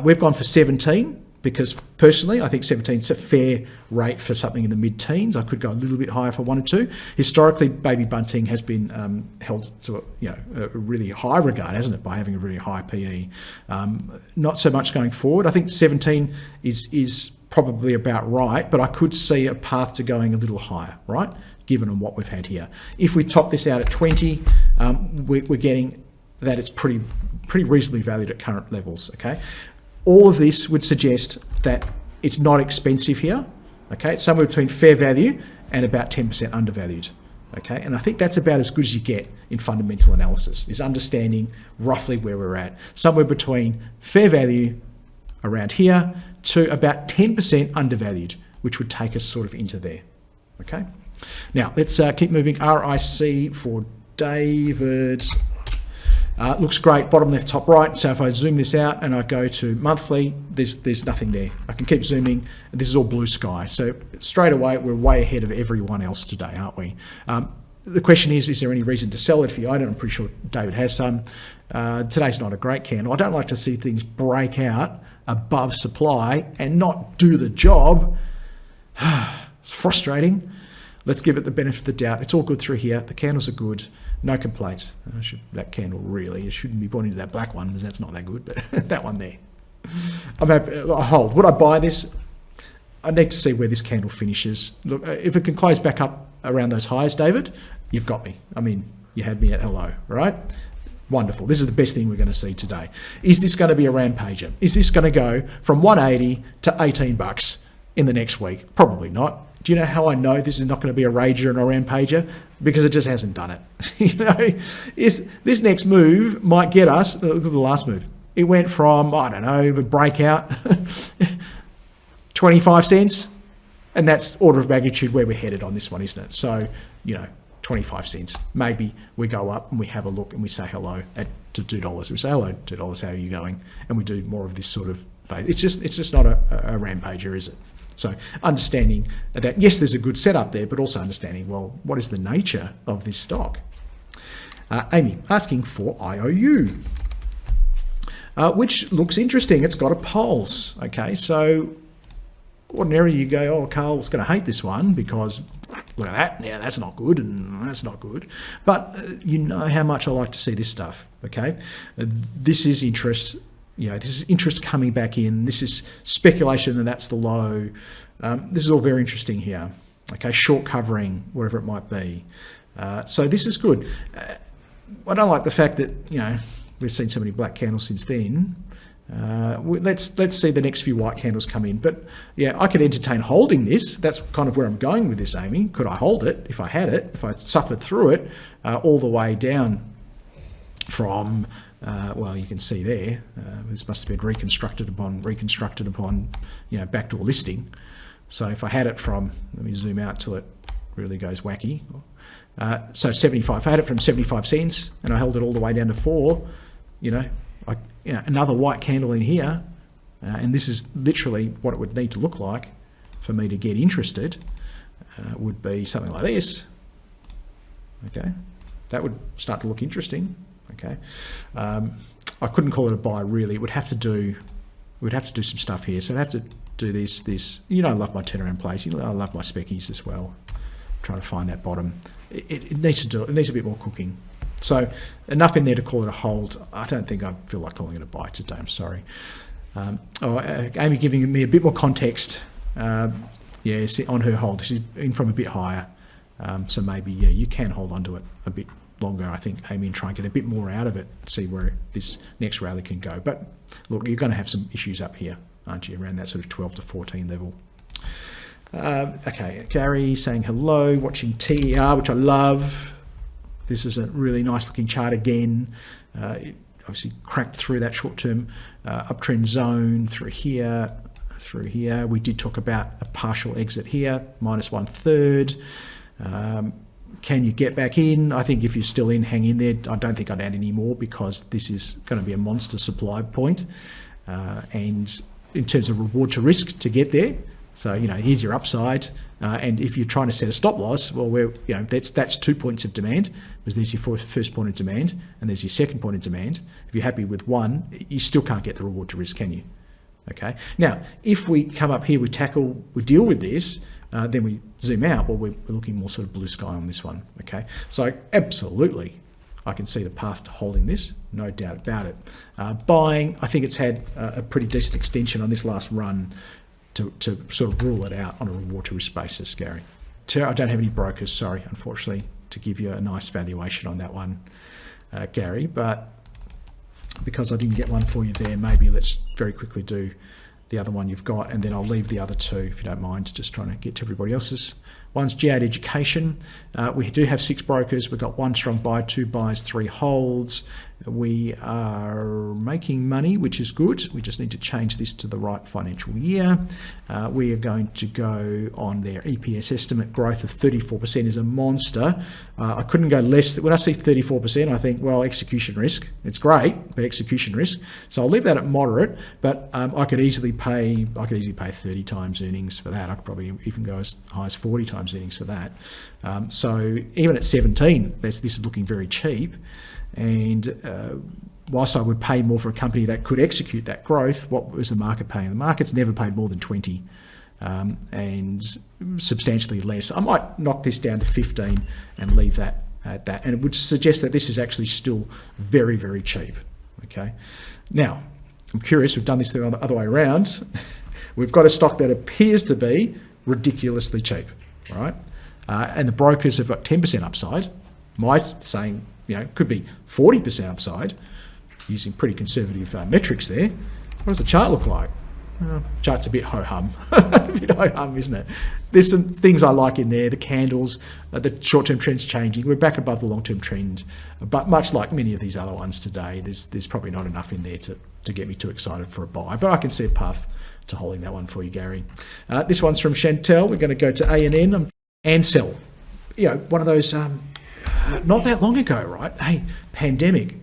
We've gone for 17 because personally, I think 17 is a fair rate for something in the mid-teens. I could go a little bit higher if I wanted to. Historically, baby bunting has been held to a really high regard, hasn't it, by having a really high PE. Not so much going forward. I think 17 is probably about right, but I could see a path to going a little higher, right? Given on what we've had here. If we top this out at 20, we're getting that it's pretty reasonably valued at current levels, okay? All of this would suggest that it's not expensive here, okay? It's somewhere between fair value and about 10% undervalued, okay? And I think that's about as good as you get in fundamental analysis, is understanding roughly where we're at. Somewhere between fair value around here to about 10% undervalued, which would take us sort of into there, okay? Now, let's keep moving. RIC for David. Looks great, bottom left, top right. So if I zoom this out and I go to monthly, there's nothing there. I can keep zooming. This is all blue sky. So straight away, we're way ahead of everyone else today, aren't we? The question is there any reason to sell it? If you own it, I'm pretty sure David has some. Today's not a great candle. I don't like to see things break out above supply and not do the job. It's frustrating. Let's give it the benefit of the doubt. It's all good through here. The candles are good. No complaints. That candle really, it shouldn't be pointing to that black one because that's not that good, but that one there. I'm happy. I hold. Would I buy this? I need to see where this candle finishes. Look, if it can close back up around those highs, David, you've got me. I mean, you had me at hello, right? Wonderful. This is the best thing we're going to see today. Is this going to be a rampager? Is this going to go from 180 to 18 bucks in the next week? Probably not. Do you know how I know this is not going to be a rager and a rampager? Because it just hasn't done it. You know, this next move might get us, look at the last move. It went from, I don't know, a breakout, 25 cents. And that's order of magnitude where we're headed on this one, isn't it? So, 25 cents. Maybe we go up and we have a look and we say hello to $2. We say, hello, $2, how are you going? And we do more of this sort of phase. It's just not a rampager, is it? So understanding that, yes, there's a good setup there, but also understanding, well, what is the nature of this stock? Amy, asking for IOU, which looks interesting. It's got a pulse, okay? So ordinarily you go, oh, Carl's going to hate this one because look at that. Yeah, that's not good and that's not good. But you know how much I like to see this stuff, okay? This is interest. This is interest coming back in. This is speculation and that's the low. This is all very interesting here. Okay, short covering, whatever it might be. So this is good. I don't like the fact that, we've seen so many black candles since then. Let's see the next few white candles come in. But yeah, I could entertain holding this. That's kind of where I'm going with this, Amy. Could I hold it if I had it, if I suffered through it, all the way down from, well, you can see there, this must have been reconstructed upon, backdoor listing. So if I had it from, let me zoom out till it really goes wacky. So 75, if I had it from 75 cents and I held it all the way down to 4, another white candle in here, and this is literally what it would need to look like for me to get interested, would be something like this. Okay, that would start to look interesting. Okay, I couldn't call it a buy really. It would have to do, we'd have to do some stuff here. So I'd have to do this. I love my turnaround plays. I love my speckies as well. Trying to find that bottom. It needs to do it. It needs a bit more cooking. So enough in there to call it a hold. I don't think I feel like calling it a buy today. I'm sorry. Amy giving me a bit more context. On her hold, she's in from a bit higher. So maybe you can hold on to it a bit longer, I think, Amy, and try and get a bit more out of it. See where this next rally can go. But look, you're going to have some issues up here, aren't you? Around that sort of 12 to 14 level. Okay, Gary saying hello, watching TER, which I love. This is a really nice looking chart again. It obviously cracked through that short-term uptrend zone through here. We did talk about a partial exit here, minus 1/3. Can you get back in? I think if you're still in, hang in there. I don't think I'd add any more because this is going to be a monster supply point. And in terms of reward to risk to get there, so here's your upside. And if you're trying to set a stop loss, well, that's 2 points of demand, because there's your first point of demand and there's your second point of demand. If you're happy with one, you still can't get the reward to risk, can you? Okay. Now, if we come up here, we deal with this, then we zoom out, well, we're looking more sort of blue sky on this one. Okay. So absolutely, I can see the path to holding this, no doubt about it. Buying, I think it's had a pretty decent extension on this last run to sort of rule it out on a reward to risk basis, Gary. I don't have any brokers, sorry, unfortunately, to give you a nice valuation on that one, Gary, but because I didn't get one for you there, maybe let's very quickly do the other one you've got, and then I'll leave the other two, if you don't mind, just trying to get to everybody else's. One's G8Education. We do have 6 brokers. We've got 1 strong buy, 2 buys, 3 holds. We are making money, which is good. We just need to change this to the right financial year. We are going to go on their EPS estimate. Growth of 34% is a monster. I couldn't go less. When I see 34%, I think, well, execution risk. It's great, but execution risk. So I'll leave that at moderate, but I could easily pay 30 times earnings for that. I could probably even go as high as 40 times earnings for that. So even at 17, this is looking very cheap. And whilst I would pay more for a company that could execute that growth, what was the market paying? The market's never paid more than 20, and substantially less. I might knock this down to 15 and leave that at that. And it would suggest that this is actually still very, very cheap. Okay. Now, I'm curious, we've done this the other way around. We've got a stock that appears to be ridiculously cheap, right? And the brokers have got 10% upside. My saying, could be 40% upside, using pretty conservative metrics there. What does the chart look like? Chart's a bit ho-hum. A bit ho-hum, isn't it? There's some things I like in there. The candles, the short-term trend's changing. We're back above the long-term trend. But much like many of these other ones today, there's probably not enough in there to get me too excited for a buy. But I can see a path to holding that one for you, Gary. This one's from Chantel. We're going to go to ANN. Ansell. One of those... not that long ago, right? Hey, pandemic.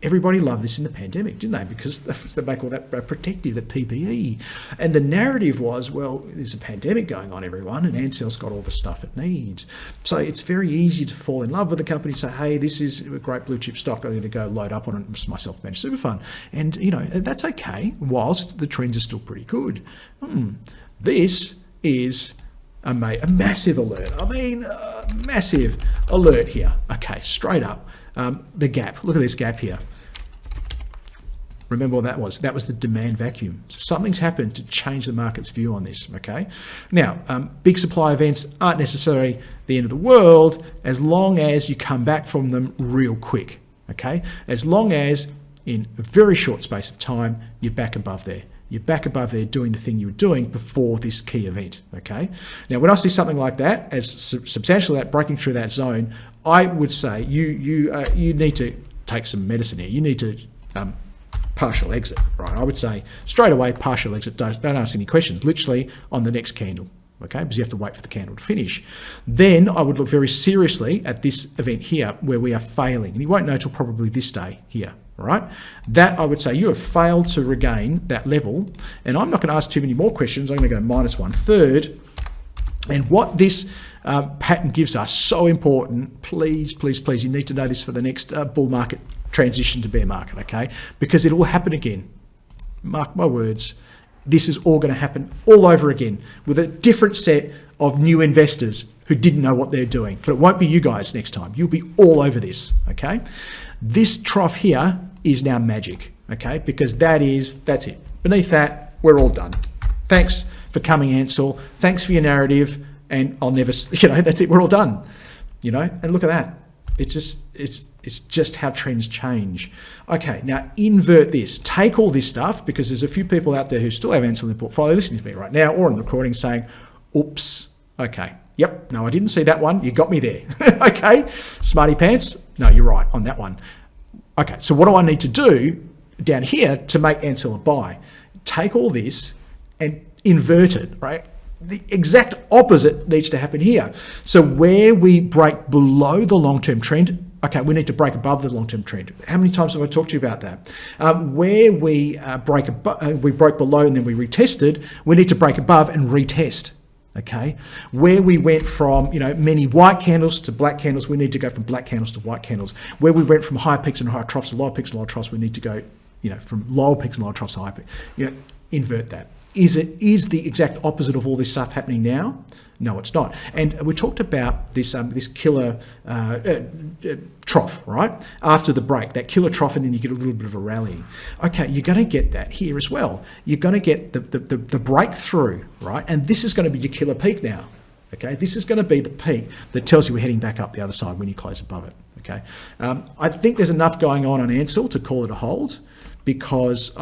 Everybody loved this in the pandemic, didn't they? Because they make all that protective, that PPE. And the narrative was, well, there's a pandemic going on, everyone, and Ansell's got all the stuff it needs. So it's very easy to fall in love with the company and say, hey, this is a great blue chip stock. I'm going to go load up on it, my self-managed super fund. And, that's okay, whilst the trends are still pretty good. This is a massive alert. Massive alert here. Okay, straight up. The gap. Look at this gap here. Remember what that was? That was the demand vacuum. So something's happened to change the market's view on this, okay? Now, big supply events aren't necessarily the end of the world as long as you come back from them real quick, okay? As long as in a very short space of time, you're back above there. You're back above there doing the thing you were doing before this key event, okay? Now, when I see something like that, as substantial that breaking through that zone, I would say you need to take some medicine here. You need to partial exit, right? I would say straight away, partial exit. Don't ask any questions, literally on the next candle, okay? Because you have to wait for the candle to finish. Then I would look very seriously at this event here where we are failing. And you won't know till probably this day here, all right? That I would say you have failed to regain that level. And I'm not going to ask too many more questions. I'm going to go minus 1/3. And what this pattern gives us, so important, please, please, please, you need to know this for the next bull market transition to bear market, okay? Because it will happen again. Mark my words. This is all going to happen all over again with a different set of new investors who didn't know what they're doing. But it won't be you guys next time. You'll be all over this, okay? This trough here is now magic, okay? Because that's it. Beneath that, we're all done. Thanks for coming, Ansell. Thanks for your narrative. And I'll never, that's it. We're all done, and look at that. It's just how trends change. Okay, now invert this. Take all this stuff, because there's a few people out there who still have Ansell in their portfolio listening to me right now or on the recording saying, oops, okay, yep, no, I didn't see that one. You got me there. Okay, smarty pants. No, you're right on that one. Okay, so what do I need to do down here to make Ansell a buy? Take all this and invert it, right? The exact opposite needs to happen here. So where we break below the long-term trend, okay, we need to break above the long-term trend. How many times have I talked to you about that? Where we broke below and then we retested, we need to break above and retest. Okay, where we went from many white candles to black candles, we need to go from black candles to white candles. Where we went from higher peaks and higher troughs to lower peaks and lower troughs, we need to go from lower peaks and lower troughs to higher peaks. Invert that. Is the exact opposite of all this stuff happening now? No, it's not. And we talked about this this killer trough, right? After the break, that killer trough, and then you get a little bit of a rally. Okay, you're going to get that here as well. You're going to get the breakthrough, right? And this is going to be your killer peak now. Okay, this is going to be the peak that tells you we're heading back up the other side when you close above it. Okay, I think there's enough going on Ansell to call it a hold, because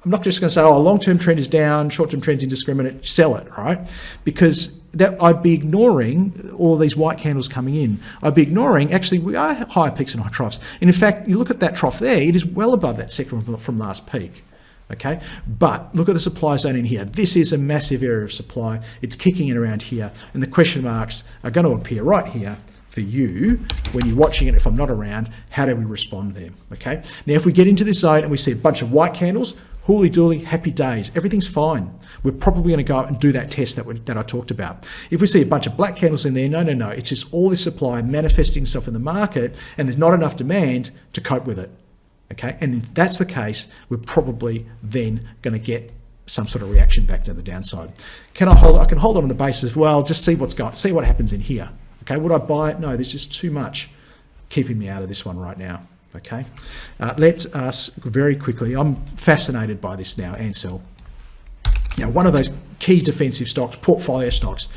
I'm not just going to say, long-term trend is down, short-term trend's indiscriminate, sell it, right? Because I'd be ignoring all of these white candles coming in. I'd be ignoring, actually, we are higher peaks and higher troughs. And in fact, you look at that trough there, it is well above that second from last peak, okay? But look at the supply zone in here. This is a massive area of supply. It's kicking in around here. And the question marks are going to appear right here for you when you're watching it. If I'm not around, how do we respond there, okay? Now, if we get into this zone and we see a bunch of white candles, hooly dooly, happy days, everything's fine. We're probably going to go up and do that test that I talked about. If we see a bunch of black candles in there, no, it's just all this supply manifesting itself in the market, and there's not enough demand to cope with it, okay? And if that's the case, we're probably then going to get some sort of reaction back to the downside. I can hold on the basis, just see what happens in here, okay? Would I buy it? No, there's just too much keeping me out of this one right now. Okay, let us very quickly. I'm fascinated by this now, Ansell. One of those key defensive stocks, portfolio stocks.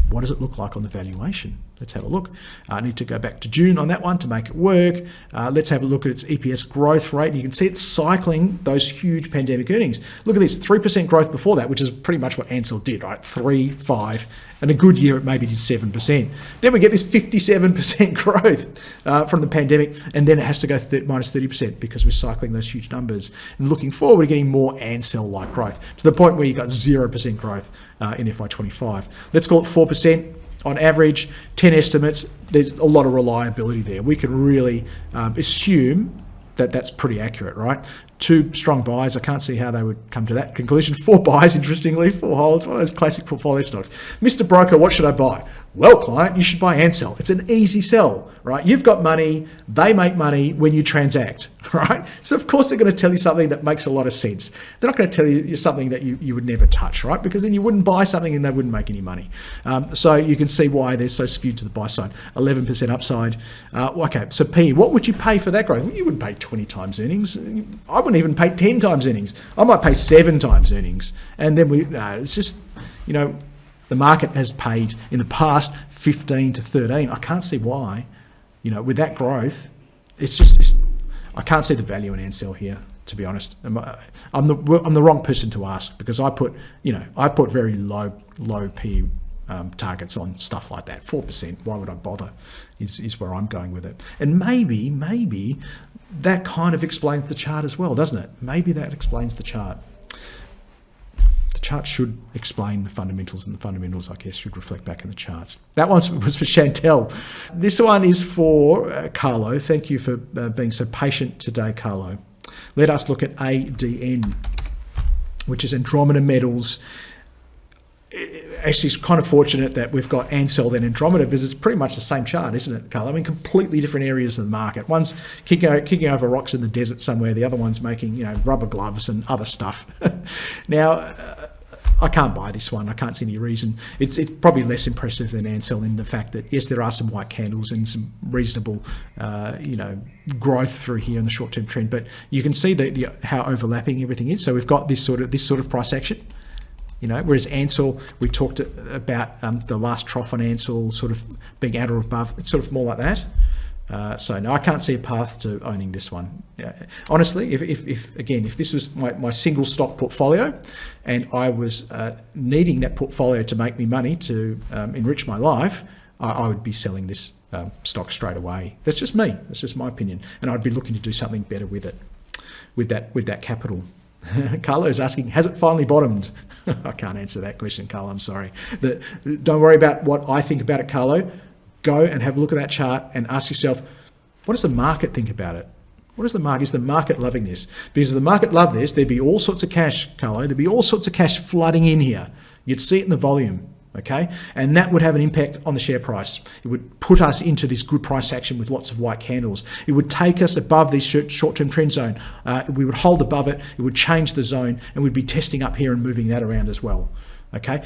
What does it look like on the valuation? Let's have a look. I need to go back to June on that one to make it work. Let's have a look at its EPS growth rate. And you can see it's cycling those huge pandemic earnings. Look at this, 3% growth before that, which is pretty much what Ansell did, right? 3, 5, and a good year it maybe did 7%. Then we get this 57% growth from the pandemic, and then it has to go minus 30% because we're cycling those huge numbers. And looking forward, we're getting more Ansell-like growth to the point where you got 0% growth in FY25. Let's call it 4%. On average, 10 estimates, there's a lot of reliability there. We can really assume that that's pretty accurate, right? 2 strong buys. I can't see how they would come to that conclusion. 4 buys, interestingly, 4 holds, one of those classic portfolio stocks. Mr. Broker, what should I buy? Well, client, you should buy Ansell. It's an easy sell, right? You've got money, they make money when you transact, right? So of course they're going to tell you something that makes a lot of sense. They're not going to tell you something that you would never touch, right? Because then you wouldn't buy something and they wouldn't make any money. So you can see why they're so skewed to the buy side. 11% upside. Okay, so P, what would you pay for that growth? Well, you wouldn't pay 20 times earnings. I wouldn't even pay 10 times earnings. I might pay 7 times earnings. And then it's just, the market has paid in the past 15 to 13. I can't see why, with that growth, I can't see the value in Ansell here, to be honest. I'm the wrong person to ask, because I put very low P targets on stuff like that. 4%. Why would I bother? Is where I'm going with it. And maybe that kind of explains the chart as well, doesn't it? Maybe that explains the chart. The chart should explain the fundamentals, and the fundamentals, I guess, should reflect back in the charts. That one was for Chantel. This one is for Carlo. Thank you for being so patient today, Carlo. Let us look at ADN, which is Andromeda Metals. Actually, it's kind of fortunate that we've got Ansell then Andromeda, because it's pretty much the same chart, isn't it, Carl? I mean, completely different areas of the market. One's kicking over rocks in the desert somewhere. The other one's making, rubber gloves and other stuff. Now, I can't buy this one. I can't see any reason. It's probably less impressive than Ansell in the fact that, yes, there are some white candles and some reasonable, growth through here in the short-term trend. But you can see how overlapping everything is. So we've got this sort of price action. Whereas Ansell, we talked about the last trough on Ansell sort of being at or above. It's sort of more like that. So no, I can't see a path to owning this one. Honestly, if this was my single stock portfolio, and I was needing that portfolio to make me money to enrich my life, I would be selling this stock straight away. That's just me. That's just my opinion, and I'd be looking to do something better with it, with that capital. Carlo is asking, has it finally bottomed? I can't answer that question, Carlo. I'm sorry. Don't worry about what I think about it, Carlo. Go and have a look at that chart and ask yourself, what does the market think about it? What is the market? Is the market loving this? Because if the market loved this, there'd be all sorts of cash, Carlo. There'd be all sorts of cash flooding in here. You'd see it in the volume, okay? And that would have an impact on the share price. It would put us into this good price action with lots of white candles. It would take us above this short-term trend zone. We would hold above it. It would change the zone, and we'd be testing up here and moving that around as well, okay?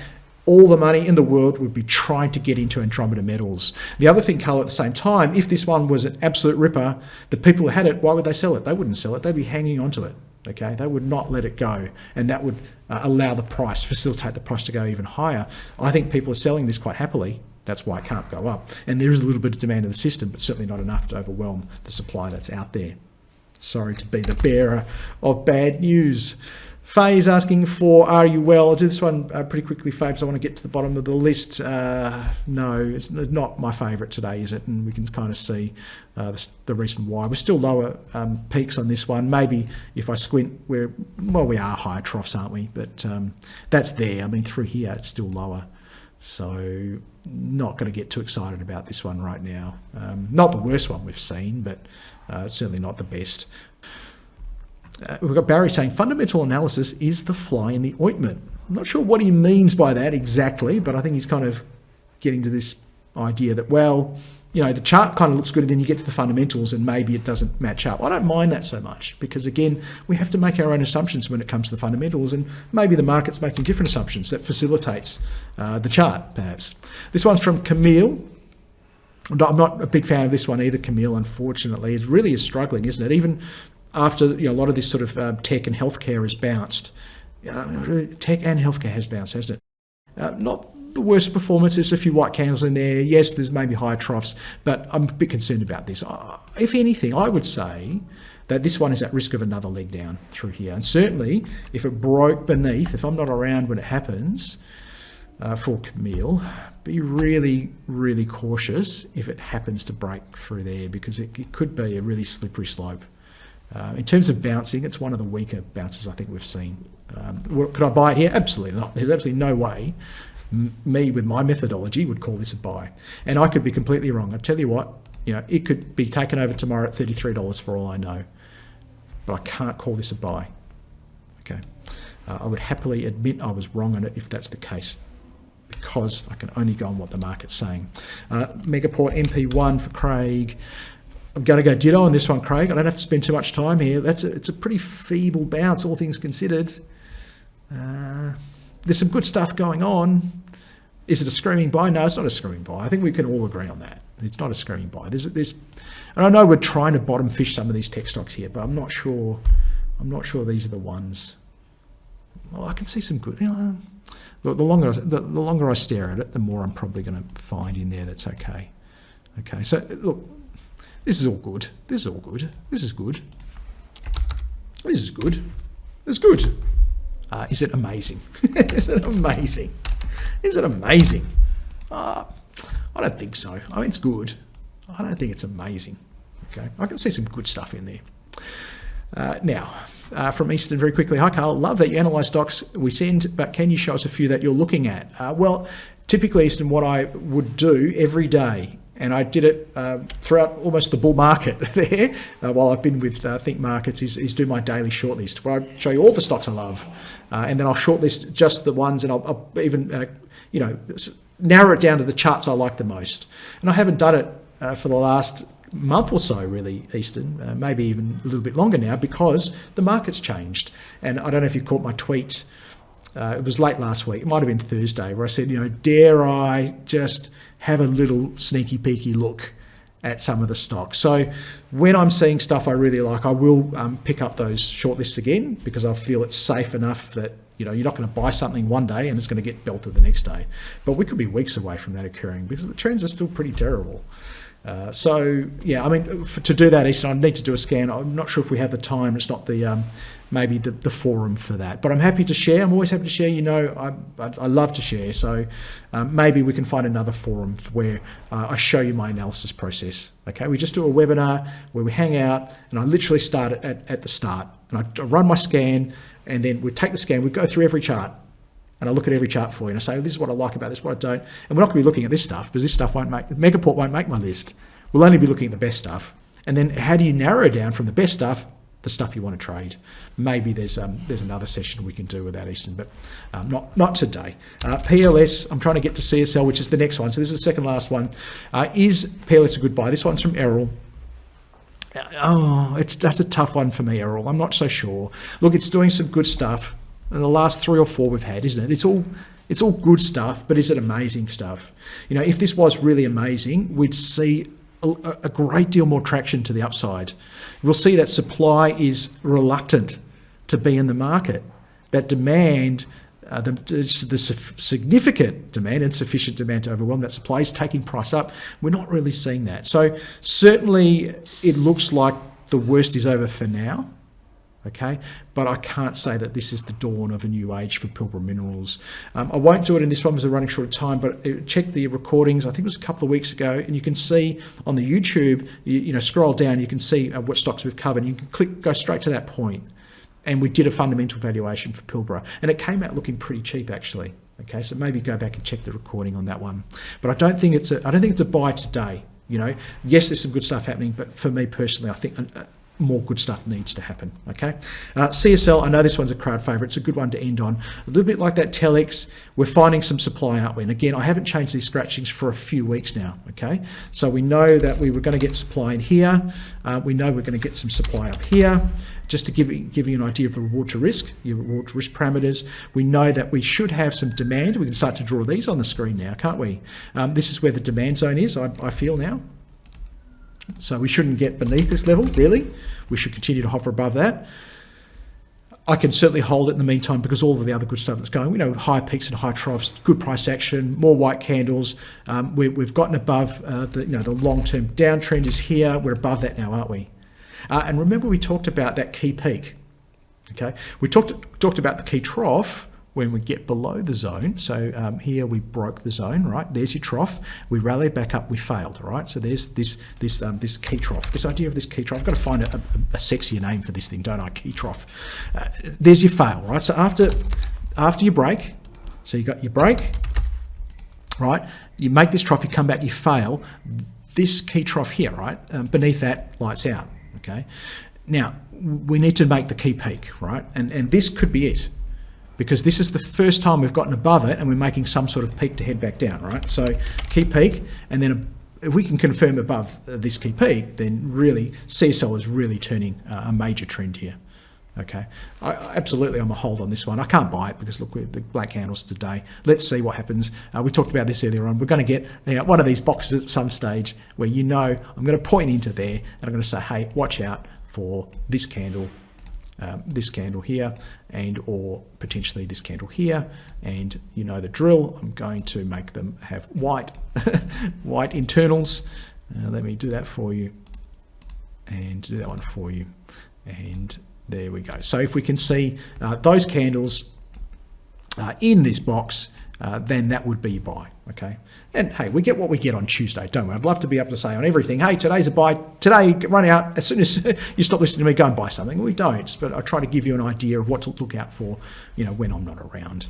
All the money in the world would be trying to get into Andromeda Metals. The other thing, Carl, at the same time, if this one was an absolute ripper, the people who had it, why would they sell it? They wouldn't sell it. They'd be hanging on to it. Okay, they would not let it go, and that would allow the price, facilitate the price to go even higher. I think people are selling this quite happily. That's why it can't go up. And there is a little bit of demand in the system, but certainly not enough to overwhelm the supply that's out there. Sorry to be the bearer of bad news. Faye's asking for RUL. I'll do this one pretty quickly, Faye, because I want to get to the bottom of the list. No, it's not my favourite today, is it? And we can kind of see the reason why. We're still lower peaks on this one. Maybe if I squint, we are higher troughs, aren't we? But that's there. I mean, through here, it's still lower. So not going to get too excited about this one right now. Not the worst one we've seen, but certainly not the best. We've got Barry saying fundamental analysis is the fly in the ointment. I'm not sure what he means by that exactly, but I think he's kind of getting to this idea that, well, the chart kind of looks good, and then you get to the fundamentals and maybe it doesn't match up. I don't mind that so much, because again, we have to make our own assumptions when it comes to the fundamentals, and maybe the market's making different assumptions. That facilitates the chart, perhaps. This one's from Camille. I'm not a big fan of this one either, Camille, unfortunately. It really is struggling, isn't it? Even after a lot of this sort of tech and healthcare has bounced. Tech and healthcare has bounced, hasn't it? Not the worst performance. There's a few white candles in there. Yes, there's maybe higher troughs, but I'm a bit concerned about this. If anything, I would say that this one is at risk of another leg down through here. And certainly, if it broke beneath, if I'm not around when it happens, for Camille, be really, really cautious if it happens to break through there, because it could be a really slippery slope. In terms of bouncing, it's one of the weaker bounces I think we've seen. Could I buy it here? Absolutely not. There's absolutely no way me, with my methodology, would call this a buy. And I could be completely wrong. I tell you what, it could be taken over tomorrow at $33 for all I know. But I can't call this a buy. Okay. I would happily admit I was wrong on it if that's the case, because I can only go on what the market's saying. Megaport MP1 for Craig. I'm going to go ditto on this one, Craig. I don't have to spend too much time here. It's a pretty feeble bounce, all things considered. There's some good stuff going on. Is it a screaming buy? No, it's not a screaming buy. I think we can all agree on that. It's not a screaming buy. And I know we're trying to bottom fish some of these tech stocks here, but I'm not sure these are the ones. Well, I can see some good. The longer I stare at it, the more I'm probably going to find in there that's okay. Okay, so look. This is all good. This is all good. This is good. This is good. It's good. Is it amazing? Is it amazing? Is it amazing? I don't think so. I mean, it's good. I don't think it's amazing. Okay, I can see some good stuff in there. Now, from Easton very quickly. Hi, Carl. Love that you analyse stocks we send, but can you show us a few that you're looking at? Well, typically, Easton, what I would do every day, and I did it throughout almost the bull market there, while I've been with Think Markets, is do my daily shortlist, where I show you all the stocks I love, and then I'll shortlist just the ones, and I'll even, narrow it down to the charts I like the most. And I haven't done it for the last month or so, really, Easton, maybe even a little bit longer now, because the market's changed. And I don't know if you caught my tweet. It was late last week. It might have been Thursday, where I said, dare I just have a little sneaky peeky look at some of the stocks. So when I'm seeing stuff I really like, I will pick up those shortlists again, because I feel it's safe enough that you're not going to buy something one day and it's going to get belted the next day. But we could be weeks away from that occurring, because the trends are still pretty terrible. To do that, Easton, I need to do a scan. I'm not sure if we have the time. It's not the maybe the forum for that. But I'm happy to share. I'm always happy to share. I love to share. So maybe we can find another forum where I show you my analysis process. Okay, we just do a webinar where we hang out, and I literally start at the start, and I run my scan, and then we take the scan. We go through every chart. And I look at every chart for you, and I say, this is what I like about this, what I don't. And we're not going to be looking at this stuff, because this stuff Megaport won't make my list. We'll only be looking at the best stuff. And then how do you narrow down from the best stuff, the stuff you want to trade? Maybe there's another session we can do with that, Easton, but not today. PLS, I'm trying to get to CSL, which is the next one. So this is the second last one. Is PLS a good buy? This one's from Errol. That's a tough one for me, Errol. I'm not so sure. Look, it's doing some good stuff. And the last 3 or 4 we've had, isn't it? It's all good stuff, but is it amazing stuff? If this was really amazing, we'd see a great deal more traction to the upside. We'll see that supply is reluctant to be in the market. That demand, the significant demand and sufficient demand to overwhelm that supply is taking price up. We're not really seeing that. So certainly it looks like the worst is over for now. Okay, but I can't say that this is the dawn of a new age for Pilbara Minerals. I won't do it in this one because we're running short of time, but check the recordings. I think it was a couple of weeks ago, and you can see on the YouTube, scroll down, you can see what stocks we've covered. You can go straight to that point, and we did a fundamental valuation for Pilbara, and it came out looking pretty cheap actually. Okay, so maybe go back and check the recording on that one. But I don't think it's a buy today. Yes, there's some good stuff happening, but for me personally, I think more good stuff needs to happen. Okay, CSL, I know this one's a crowd favourite. It's a good one to end on. A little bit like that Telix, we're finding some supply, aren't we? And again, I haven't changed these scratchings for a few weeks now. Okay, so we know that we were going to get supply in here. We know we're going to get some supply up here. Just to give you an idea of the reward to risk, your reward to risk parameters, we know that we should have some demand. We can start to draw these on the screen now, can't we? This is where the demand zone is, I feel now. So we shouldn't get beneath this level, really. We should continue to hover above that. I can certainly hold it in the meantime, because all of the other good stuff that's going, high peaks and high troughs, good price action, more white candles. We've gotten above the long-term downtrend is here. We're above that now, aren't we? And remember, we talked about that key peak. Okay, we talked about the key trough when we get below the zone. So here we broke the zone, right? There's your trough. We rallied back up, we failed, right? So there's this key trough, this idea of this key trough. I've got to find a sexier name for this thing, don't I? Key trough. There's your fail, right? So after you break, so you got your break, right? You make this trough, you come back, you fail. This key trough here, right? Beneath that, lights out, okay? Now, we need to make the key peak, right? And this could be it, because this is the first time we've gotten above it and we're making some sort of peak to head back down, right? So key peak, and then if we can confirm above this key peak, then really CSL is really turning a major trend here. Okay, absolutely, I'm a hold on this one. I can't buy it because look, the black candles today. Let's see what happens. We talked about this earlier on. We're going to get one of these boxes at some stage where I'm going to point into there and I'm going to say, hey, watch out for this candle here, and or potentially this candle here, and the drill. I'm going to make them have white internals. Let me do that for you. and do that one for you. And there we go. So if we can see those candles in this box, then that would be a buy, okay? And hey, we get what we get on Tuesday, don't we? I'd love to be able to say on everything, hey, today's a buy, today, run out, as soon as you stop listening to me, go and buy something. We don't, but I try to give you an idea of what to look out for, when I'm not around.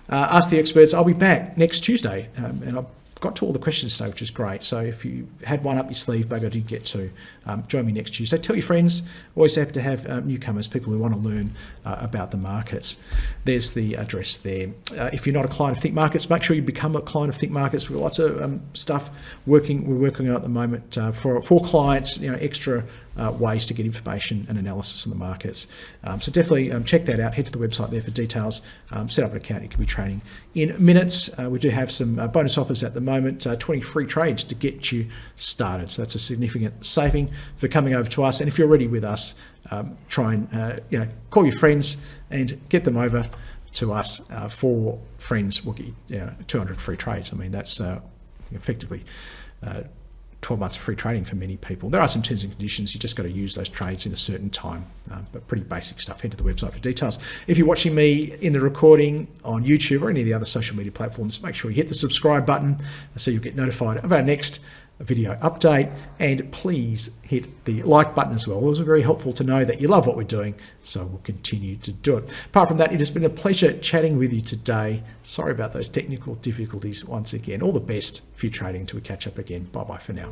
Ask the experts, I'll be back next Tuesday, and I've got to all the questions today, which is great. So if you had one up your sleeve, maybe I didn't get to, join me next Tuesday. Tell your friends. Always happy to have newcomers, people who want to learn about the markets. There's the address there. If you're not a client of Think Markets, make sure you become a client of Think Markets. We've got lots of stuff we're working on at the moment for clients, extra ways to get information and analysis on the markets. So definitely check that out. Head to the website there for details. Set up an account. You can be trading in minutes. We do have some bonus offers at the moment, 20 free trades to get you started. So that's a significant saving for coming over to us. And if you're already with us, try and call your friends and get them over to us. For friends, we'll get you 200 free trades. I mean, that's effectively 12 months of free trading for many people. There are some terms and conditions. You just got to use those trades in a certain time, but pretty basic stuff. Head to the website for details. If you're watching me in the recording on YouTube or any of the other social media platforms, make sure you hit the subscribe button so you'll get notified of our next video update, and please hit the like button as well. It was very helpful to know that you love what we're doing, so we'll continue to do it. Apart from that, it has been a pleasure chatting with you today. Sorry about those technical difficulties once again. All the best for your trading till we catch up again. Bye bye for now.